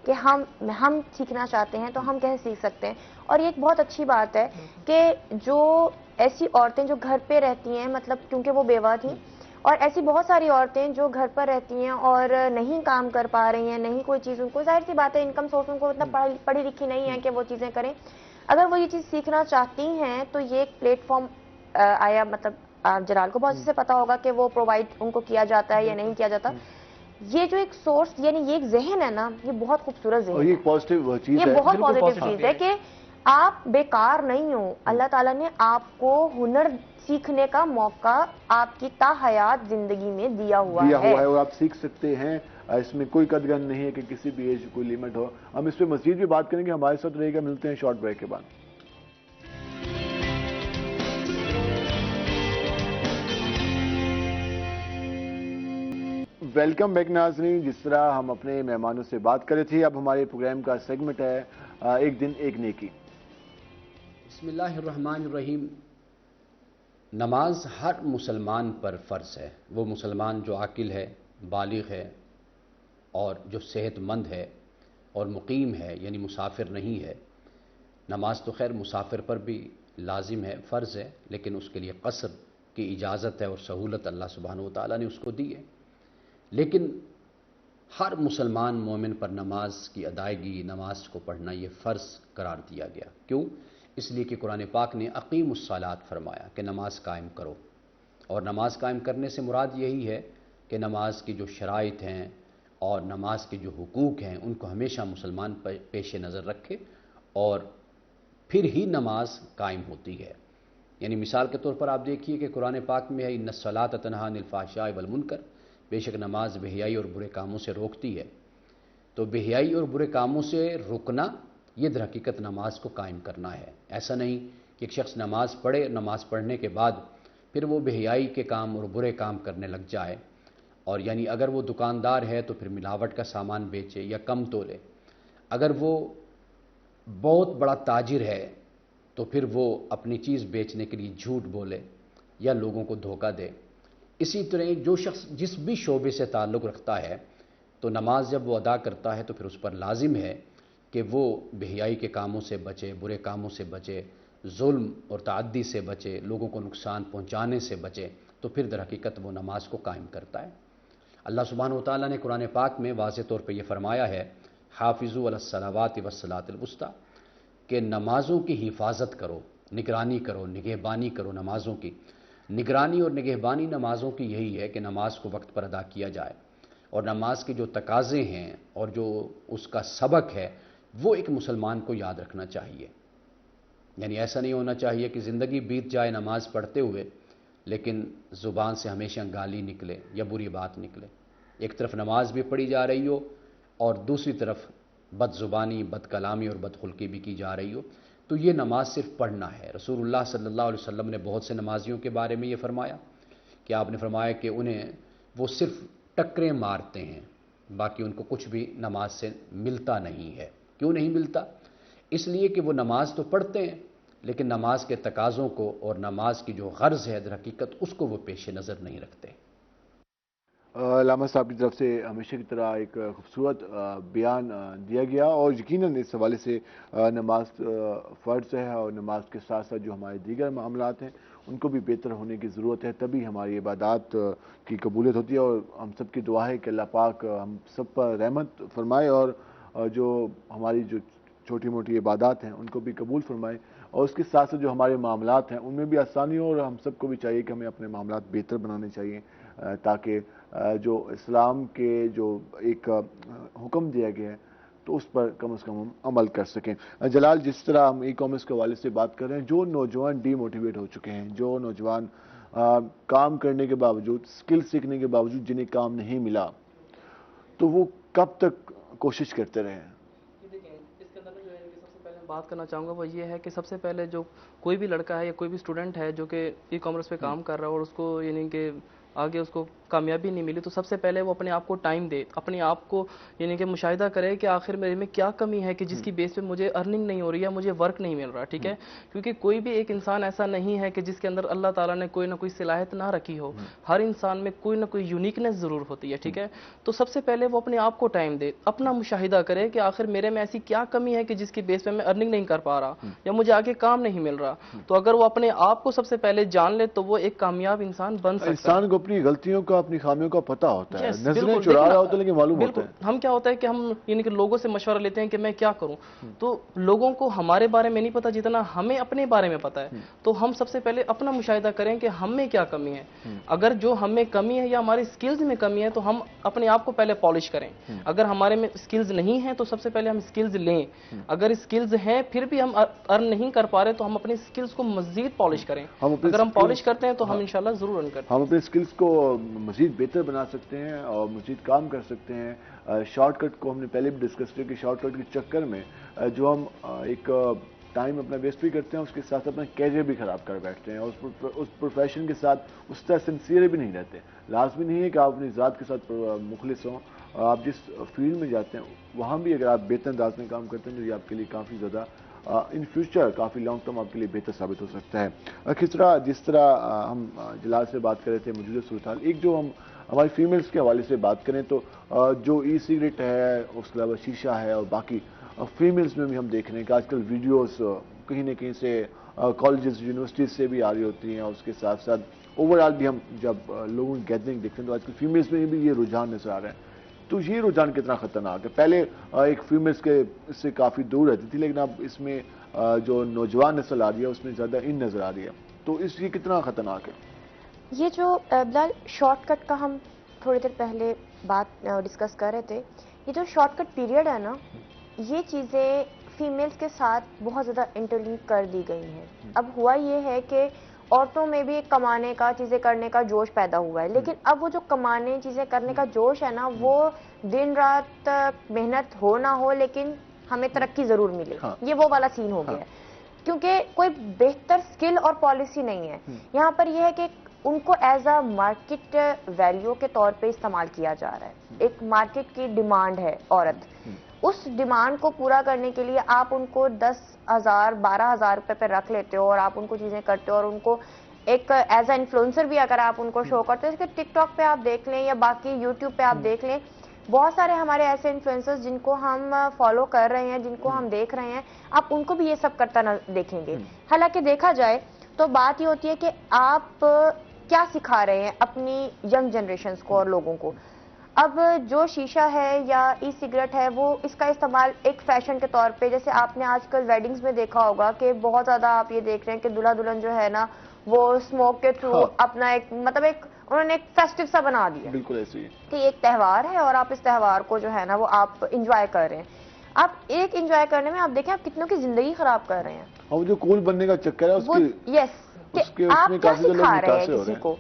کہ ہم سیکھنا چاہتے ہیں تو ہم کیسے سیکھ سکتے ہیں. اور یہ ایک بہت اچھی بات ہے کہ جو ایسی عورتیں جو گھر پہ رہتی ہیں, مطلب کیونکہ وہ بیوہ تھیں, اور ایسی بہت ساری عورتیں جو گھر پر رہتی ہیں اور نہیں کام کر پا رہی ہیں, نہیں کوئی چیز ان کو, ظاہر سی بات ہے انکم سورس ان کو اتنا پڑھی لکھی نہیں ہے کہ وہ چیزیں کریں. اگر وہ یہ چیز سیکھنا چاہتی ہیں تو یہ ایک پلیٹ فارم آیا, مطلب جلال کو بہت سے پتا ہوگا کہ وہ پرووائڈ ان کو کیا جاتا ہے یا نہیں کیا جاتا. یہ جو ایک سورس یعنی یہ ایک ذہن ہے نا, یہ بہت خوبصورت ذہن ہے, یہ بہت پازیٹیو چیز ہے کہ آپ بیکار نہیں ہو. اللہ تعالیٰ نے آپ کو ہنر سیکھنے کا موقع آپ کی تا حیات زندگی میں دیا ہوا ہے اور آپ سیکھ سکتے ہیں. اس میں کوئی قدغن نہیں ہے کہ کسی بھی ایج کوئی لیمٹ ہو. ہم اس پہ مزید بھی بات کریں گے, ہمارے ساتھ رہے گا. ملتے ہیں شارٹ بریک کے بعد. ویلکم بیک ناظرین. جس طرح ہم اپنے مہمانوں سے بات کر رہے تھے, اب ہمارے پروگرام کا سیگمنٹ ہے ایک دن ایک نیکی. بسم اللہ الرحمن الرحیم. نماز ہر مسلمان پر فرض ہے. وہ مسلمان جو عاقل ہے, بالغ ہے اور جو صحت مند ہے اور مقیم ہے, یعنی مسافر نہیں ہے. نماز تو خیر مسافر پر بھی لازم ہے, فرض ہے, لیکن اس کے لیے قصر کی اجازت ہے اور سہولت اللہ سبحانہ و تعالیٰ نے اس کو دی ہے. لیکن ہر مسلمان مومن پر نماز کی ادائیگی، نماز کو پڑھنا یہ فرض قرار دیا گیا۔ کیوں؟ اس لیے کہ قرآن پاک نے اقیم الصلاۃ فرمایا کہ نماز قائم کرو، اور نماز قائم کرنے سے مراد یہی ہے کہ نماز کی جو شرائط ہیں اور نماز کے جو حقوق ہیں ان کو ہمیشہ مسلمان پیش نظر رکھے، اور پھر ہی نماز قائم ہوتی ہے۔ یعنی مثال کے طور پر آپ دیکھیے کہ قرآن پاک میں ہے ان الصلاۃ تنہی عن الفحشاء والمنکر، بے شک نماز بے حیائی اور برے کاموں سے روکتی ہے۔ تو بے حیائی اور برے کاموں سے رکنا یہ در حقیقت نماز کو قائم کرنا ہے۔ ایسا نہیں کہ ایک شخص نماز پڑھے، نماز پڑھنے کے بعد پھر وہ بے حیائی کے کام اور برے کام کرنے لگ جائے، اور یعنی اگر وہ دکاندار ہے تو پھر ملاوٹ کا سامان بیچے یا کم تولے، اگر وہ بہت بڑا تاجر ہے تو پھر وہ اپنی چیز بیچنے کے لیے جھوٹ بولے یا لوگوں کو دھوکہ دے۔ اسی طرح جو شخص جس بھی شعبے سے تعلق رکھتا ہے تو نماز جب وہ ادا کرتا ہے تو پھر اس پر لازم ہے کہ وہ بے حیائی کے کاموں سے بچے، برے کاموں سے بچے، ظلم اور تعدی سے بچے، لوگوں کو نقصان پہنچانے سے بچے، تو پھر در حقیقت وہ نماز کو قائم کرتا ہے۔ اللہ سبحانہ وتعالیٰ نے قرآن پاک میں واضح طور پہ یہ فرمایا ہے، حافظوا علی الصلوات والصلاۃ الوسطیٰ، کہ نمازوں کی حفاظت کرو، نگرانی کرو، نگہبانی کرو نمازوں کی۔ نگرانی اور نگہبانی نمازوں کی یہی ہے کہ نماز کو وقت پر ادا کیا جائے، اور نماز کے جو تقاضے ہیں اور جو اس کا سبق ہے وہ ایک مسلمان کو یاد رکھنا چاہیے۔ یعنی ایسا نہیں ہونا چاہیے کہ زندگی بیت جائے نماز پڑھتے ہوئے لیکن زبان سے ہمیشہ گالی نکلے یا بری بات نکلے۔ ایک طرف نماز بھی پڑھی جا رہی ہو اور دوسری طرف بد زبانی، بد کلامی اور بد خلقی بھی کی جا رہی ہو، تو یہ نماز صرف پڑھنا ہے۔ رسول اللہ صلی اللہ علیہ وسلم نے بہت سے نمازیوں کے بارے میں یہ فرمایا کہ آپ نے فرمایا کہ انہیں وہ صرف ٹکریں مارتے ہیں، باقی ان کو کچھ بھی نماز سے ملتا نہیں ہے۔ کیوں نہیں ملتا؟ اس لیے کہ وہ نماز تو پڑھتے ہیں لیکن نماز کے تقاضوں کو اور نماز کی جو غرض ہے در حقیقت اس کو وہ پیش نظر نہیں رکھتے۔ علامہ صاحب کی طرف سے ہمیشہ کی طرح ایک خوبصورت بیان دیا گیا، اور یقیناً اس حوالے سے نماز فرض ہے، اور نماز کے ساتھ ساتھ جو ہمارے دیگر معاملات ہیں ان کو بھی بہتر ہونے کی ضرورت ہے، تبھی ہماری عبادات کی قبولیت ہوتی ہے۔ اور ہم سب کی دعا ہے کہ اللہ پاک ہم سب پر رحمت فرمائے، اور جو ہماری جو چھوٹی موٹی عبادات ہیں ان کو بھی قبول فرمائے، اور اس کے ساتھ ساتھ جو ہمارے معاملات ہیں ان میں بھی آسانی ہو، اور ہم سب کو بھی چاہیے کہ ہمیں اپنے معاملات بہتر بنانے چاہیے، تاکہ جو اسلام کے جو ایک حکم دیا گیا ہے تو اس پر کم از کم ہم عمل کر سکیں۔ جلال، جس طرح ہم ای کامرس کے حوالے سے بات کر رہے ہیں، جو نوجوان ڈی موٹیویٹ ہو چکے ہیں، جو نوجوان کام کرنے کے باوجود، سکل سیکھنے کے باوجود جنہیں کام نہیں ملا، تو وہ کب تک کوشش کرتے رہے ہیں؟ بات کرنا چاہوں گا وہ یہ ہے کہ سب سے پہلے جو کوئی بھی لڑکا ہے یا کوئی بھی اسٹوڈنٹ ہے جو کہ ای کامرس پہ کام کر رہا ہے اور اس کو یعنی کہ آگے اس کو کامیابی نہیں ملی، تو سب سے پہلے وہ اپنے آپ کو ٹائم دے، اپنے آپ کو یعنی کہ مشاہدہ کرے کہ آخر میرے میں کیا کمی ہے کہ جس کی بیس پہ مجھے ارننگ نہیں ہو رہی ہے، مجھے ورک نہیں مل رہا، ٹھیک ہے؟ کیونکہ کوئی بھی ایک انسان ایسا نہیں ہے کہ جس کے اندر اللہ تعالیٰ نے کوئی نہ کوئی صلاحیت نہ رکھی ہو، ہر انسان میں کوئی نہ کوئی یونیکنیس ضرور ہوتی ہے، ٹھیک ہے؟ تو سب سے پہلے وہ اپنے آپ کو ٹائم دے، اپنا مشاہدہ کرے کہ آخر میرے میں ایسی کیا کمی ہے کہ جس کی بیس پہ میں ارننگ نہیں کر پا رہا یا مجھے آگے کام نہیں مل رہا۔ تو اگر وہ اپنے آپ کو سب سے پہلے جان لے تو وہ ایک کامیاب انسان بن سکتا ہے۔ انسان کو اپنی غلطیوں کا، اپنی خامیوں کا پتہ ہوتا ہے، نظریں چرا رہا ہوتا ہے لیکن معلوم ہوتا ہے۔ ہم کیا ہوتا ہے کہ ہم یعنی کہ لوگوں سے مشورہ لیتے ہیں کہ میں کیا کروں، تو لوگوں کو ہمارے بارے میں نہیں پتا جتنا ہمیں اپنے بارے میں پتا ہے۔ تو ہم سب سے پہلے اپنا مشاہدہ کریں کہ ہم میں کیا کمی ہے، اگر جو ہم میں کمی ہے یا ہماری سکلز میں کمی ہے تو ہم اپنے آپ کو پہلے پالش کریں۔ اگر ہمارے میں سکلز نہیں ہیں تو سب سے پہلے ہم سکلز لیں، اگر سکلز ہیں پھر بھی ہم ارن نہیں کر پا رہے تو ہم اپنی سکلز کو مزید پالش کریں۔ اگر ہم پالش کرتے ہیں تو ہم انشاءاللہ ضرور ارن کرتے ہیں۔ ہم اپنے سکلز کو مزید بہتر بنا سکتے ہیں اور مزید کام کر سکتے ہیں۔ شارٹ کٹ کو ہم نے پہلے بھی ڈسکس کیا کہ شارٹ کٹ کے چکر میں جو ہم ایک ٹائم اپنا ویسٹ بھی کرتے ہیں، اس کے ساتھ اپنا کیریئر بھی خراب کر بیٹھتے ہیں، اور اس پروفیشن کے ساتھ اس طرح سنسیئر بھی نہیں رہتے۔ لازمی نہیں ہے کہ آپ اپنی ذات کے ساتھ مخلص ہوں، آپ جس فیلڈ میں جاتے ہیں وہاں بھی اگر آپ بہتر انداز میں کام کرتے ہیں تو یہ آپ کے لیے کافی زیادہ in future coffee long term آپ کے لیے بہتر ثابت ہو سکتا ہے۔ جس طرح ہم جلال سے بات کر رہے تھے موجودہ صورتحال، ایک جو ہم ہماری فیمیلز کے حوالے سے بات کریں تو جو ای سگریٹ ہے، اس کے علاوہ شیشہ ہے، اور باقی فیمیلز میں بھی ہم دیکھ رہے ہیں کہ آج کل ویڈیوز کہیں نہ کہیں سے کالجز یونیورسٹیز سے بھی آ رہی ہوتی ہیں، اور اس کے ساتھ ساتھ اوور آل بھی ہم جب لوگوں کی گیدرنگ دیکھتے ہیں تو آج کل فیمیلز میں بھی یہ رجحان نظر آ رہا ہے تو یہ رجحان کتنا خطرناک ہے؟ پہلے ایک فیمیلز کے اس سے کافی دور رہتی تھی، لیکن اب اس میں جو نوجوان نسل آ رہی ہے اس میں زیادہ ان نظر آ رہی ہے، تو اس یہ کتنا خطرناک ہے؟ یہ جو بلال شارٹ کٹ کا ہم تھوڑی دیر پہلے بات ڈسکس کر رہے تھے، یہ جو شارٹ کٹ پیریڈ ہے نا، یہ چیزیں فیمیلز کے ساتھ بہت زیادہ انٹرلنک کر دی گئی ہیں. اب ہوا یہ ہے کہ عورتوں میں بھی کمانے کا، چیزیں کرنے کا جوش پیدا ہوا ہے، لیکن اب وہ جو کمانے چیزیں کرنے کا جوش ہے نا، وہ دن رات محنت ہو نہ ہو لیکن ہمیں ترقی ضرور ملے، یہ وہ والا سین ہو گیا ہے. کیونکہ کوئی بہتر سکل اور پالیسی نہیں ہے. یہاں پر یہ ہے کہ ان کو ایز اے مارکیٹ ویلیو کے طور پہ استعمال کیا جا رہا ہے. ایک مارکیٹ کی ڈیمانڈ ہے عورت، اس ڈیمانڈ کو پورا کرنے کے لیے آپ ان کو 10,000 12,000 روپے پہ رکھ لیتے ہو اور آپ ان کو چیزیں کرتے ہو، اور ان کو ایک ایز اے انفلوئنسر بھی اگر آپ ان کو شو کرتے ہیں، ٹک ٹاک پہ آپ دیکھ لیں یا باقی یوٹیوب پہ آپ دیکھ لیں، بہت سارے ہمارے ایسے انفلوئنسرز جن کو ہم فالو کر رہے ہیں، جن کو ہم دیکھ رہے ہیں، آپ ان کو بھی یہ سب کرتا دیکھیں گے. حالانکہ دیکھا جائے تو بات یہ ہوتی ہے کہ آپ کیا سکھا رہے ہیں اپنی ینگ جنریشنز کو اور لوگوں کو. اب جو شیشہ ہے یا ای سگریٹ ہے، وہ اس کا استعمال ایک فیشن کے طور پہ، جیسے آپ نے آج کل ویڈنگز میں دیکھا ہوگا کہ بہت زیادہ آپ یہ دیکھ رہے ہیں کہ دلہا دلہن جو ہے نا، وہ اسموک کے تھرو اپنا ایک مطلب ایک انہوں نے ایک فیسٹیو سا بنا دیا. بالکل ایسے ہی کہ ایک تہوار ہے اور آپ اس تہوار کو جو ہے نا وہ آپ انجوائے کر رہے ہیں. آپ ایک انجوائے کرنے میں آپ دیکھیں آپ کتنوں کی زندگی خراب کر رہے ہیں. اور جو کول بننے کا چکر ہے اس کی یس کہ آپ کیا سکھا رہے ہیں کسی کو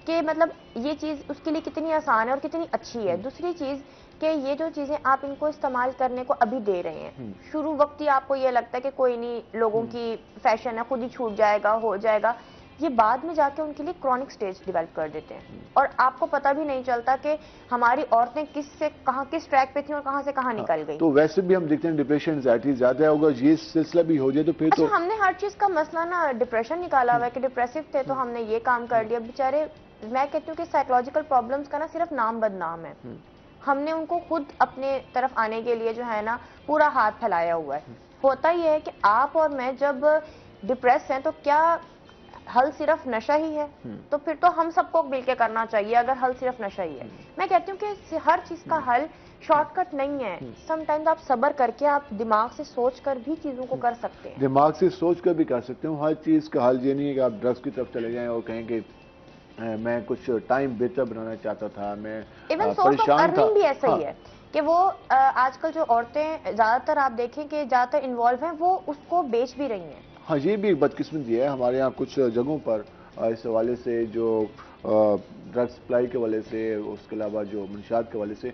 کہ مطلب یہ چیز اس کے لیے کتنی آسان ہے اور کتنی اچھی ہے. دوسری چیز کہ یہ جو چیزیں آپ ان کو استعمال کرنے کو ابھی دے رہے ہیں، شروع وقت ہی آپ کو یہ لگتا ہے کہ کوئی نہیں، لوگوں کی فیشن ہے، خود ہی چھوٹ جائے گا، ہو جائے گا، یہ بعد میں جا کے ان کے لیے کرونک سٹیج ڈیولپ کر دیتے ہیں اور آپ کو پتہ بھی نہیں چلتا کہ ہماری عورتیں کس سے کہاں، کس ٹریک پہ تھیں اور کہاں سے کہاں نکل گئی. تو ویسے بھی ہم دیکھتے ہیں ڈپریشن، اینزائٹی زیادہ ہوگا، یہ سلسلہ بھی ہو جائے تو پھر تو ہم نے ہر چیز کا مسئلہ نا ڈپریشن نکالا ہوا ہے کہ ڈپریسو تھے تو ہم نے یہ کام کر لیا. بیچارے میں کہتی ہوں کہ سائیکولوجیکل پرابلمس کا نا صرف نام بدنام ہے. ہم نے ان کو خود اپنے طرف آنے کے لیے جو ہے نا پورا ہاتھ پھیلایا ہوا ہے. ہوتا یہ ہے کہ آپ اور میں جب ڈپریس ہیں تو کیا حل صرف نشہ ہی ہے؟ تو پھر تو ہم سب کو مل کے کرنا چاہیے اگر حل صرف نشہ ہی ہے. میں کہتی ہوں کہ ہر چیز کا حل شارٹ کٹ نہیں ہے. سم ٹائمز آپ صبر کر کے آپ دماغ سے سوچ کر بھی چیزوں کو کر سکتے ہیں. دماغ سے سوچ کر بھی کر سکتے ہوں. ہر چیز کا حل یہ نہیں ہے کہ آپ ڈرگس کی طرف چلے جائیں اور کہیں کہ میں کچھ ٹائم بہتر بنانا چاہتا تھا، میں پریشان تھا. بھی ایسا ہی ہے کہ وہ آج کل جو عورتیں زیادہ تر آپ دیکھیں کہ زیادہ تر انوالو ہیں، وہ اس کو بیچ بھی رہی ہیں. ہاں یہ بھی ایک بدقسمتی ہے ہمارے یہاں کچھ جگہوں پر اس حوالے سے، جو ڈرگ سپلائی کے حوالے سے، اس کے علاوہ جو منشیات کے حوالے سے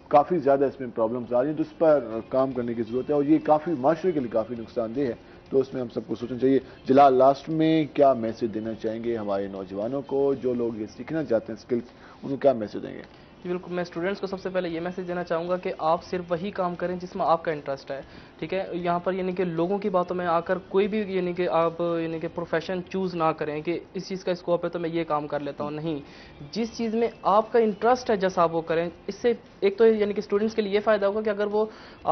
کافی زیادہ اس میں پرابلمز آ رہی ہیں، تو اس پر کام کرنے کی ضرورت ہے اور یہ کافی معاشرے کے لیے کافی نقصان دہ ہے. تو اس میں ہم سب کو سوچنا چاہیے. جلال، لاسٹ میں کیا میسج دینا چاہیں گے ہمارے نوجوانوں کو جو لوگ یہ سیکھنا چاہتے ہیں اسکلس، ان کو کیا میسج دیں گے؟ بالکل، میں اسٹوڈنٹس کو سب سے پہلے یہ میسج دینا چاہوں گا کہ آپ صرف وہی کام کریں جس میں آپ کا انٹرسٹ ہے. ٹھیک ہے، یہاں پر یعنی کہ لوگوں کی باتوں میں آ کر کوئی بھی یعنی کہ آپ یعنی کہ پروفیشن چوز نہ کریں کہ اس چیز کا اسکوپ ہے تو میں یہ کام کر لیتا ہوں. نہیں، جس چیز میں آپ کا انٹرسٹ ہے جیسا آپ وہ کریں. اس سے ایک تو یعنی کہ اسٹوڈنٹس کے لیے یہ فائدہ ہوگا کہ اگر وہ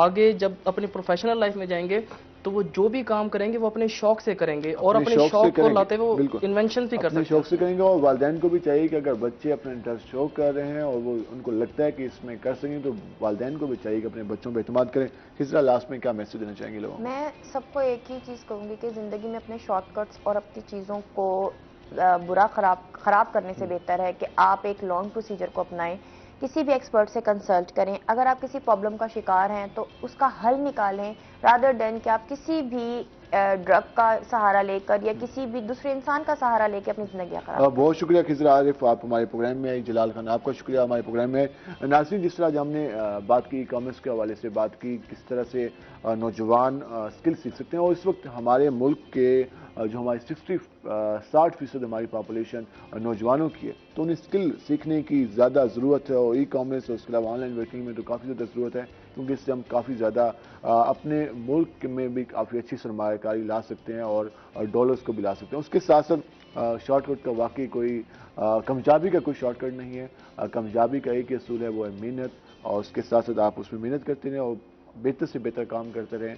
آگے جب اپنی پروفیشنل لائف میں جائیں گے تو وہ جو بھی کام کریں گے وہ اپنے شوق سے کریں گے اور اپنے شوق کو لاتے وہ انوینشن بھی کر سکتے ہیں. شوق سے کریں گے. اور والدین کو بھی چاہیے کہ اگر بچے اپنا انٹرسٹ شو کر رہے ہیں اور وہ ان کو لگتا ہے کہ اس میں کر سکیں تو والدین کو بھی چاہیے کہ اپنے بچوں پہ اعتماد کریں. کس طرح لاسٹ میں کیا میسج دینا چاہیں گے لوگوں؟ میں سب کو ایک ہی چیز کہوں گی کہ زندگی میں اپنے شارٹ کٹس اور اپنی چیزوں کو خراب کرنے سے بہتر ہے کہ آپ ایک لانگ پروسیجر کو اپنائیں. کسی بھی ایکسپرٹ سے کنسلٹ کریں. اگر آپ کسی پرابلم کا شکار ہیں تو اس کا حل نکالیں رادر دین کہ آپ کسی بھی ڈرگ کا سہارا لے کر یا کسی بھی دوسرے انسان کا سہارا لے کے اپنی زندگی خراب. بہت شکریہ خضر عارف، آپ ہمارے پروگرام میں آئی. جلال خان، آپ کا شکریہ ہمارے پروگرام میں. ناظرین، جس طرح ہم نے بات کی کامرس کے حوالے سے، بات کی کس طرح سے نوجوان اسکل سیکھ سکتے ہیں، اور اس وقت ہمارے ملک کے جو ہماری 60% ہماری پاپولیشن نوجوانوں کی ہے، تو انہیں اسکل سیکھنے کی زیادہ ضرورت ہے. اور ای کامرس اور اس کے علاوہ آن لائن ورکنگ میں تو کافی زیادہ ضرورت ہے، کیونکہ اس سے ہم کافی زیادہ اپنے ملک میں بھی کافی اچھی سرمایہ کاری لا سکتے ہیں اور ڈالرز کو بھی لا سکتے ہیں. اس کے ساتھ ساتھ شارٹ کٹ کا واقعی کوئی کامیابی کا کوئی شارٹ کٹ نہیں ہے. کامیابی کا ایک اصول ہے، وہ ہے محنت. اور اس کے ساتھ ساتھ آپ اس میں محنت کرتے رہیں اور بہتر سے بہتر کام کرتے رہیں.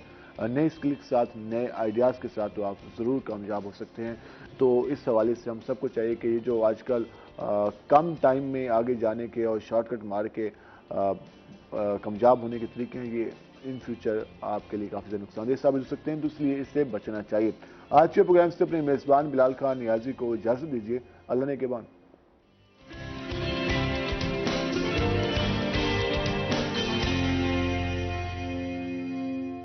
نئے اسکل کے ساتھ، نئے آئیڈیاز کے ساتھ تو آپ ضرور کامیاب ہو سکتے ہیں. تو اس حوالے سے ہم سب کو چاہیے کہ یہ جو آج کل کم ٹائم میں آگے جانے کے اور شارٹ کٹ مار کے کمجاب ہونے کے طریقے ہیں، یہ ان فیوچر آپ کے لیے کافی زیادہ نقصان دہ ثابت ہو سکتے ہیں، تو اس لیے اس سے بچنا چاہیے۔ آج کے پروگرام سے اپنے میزبان بلال خان نیازی کو اجازت دیجیے، اللہ نے کے بان۔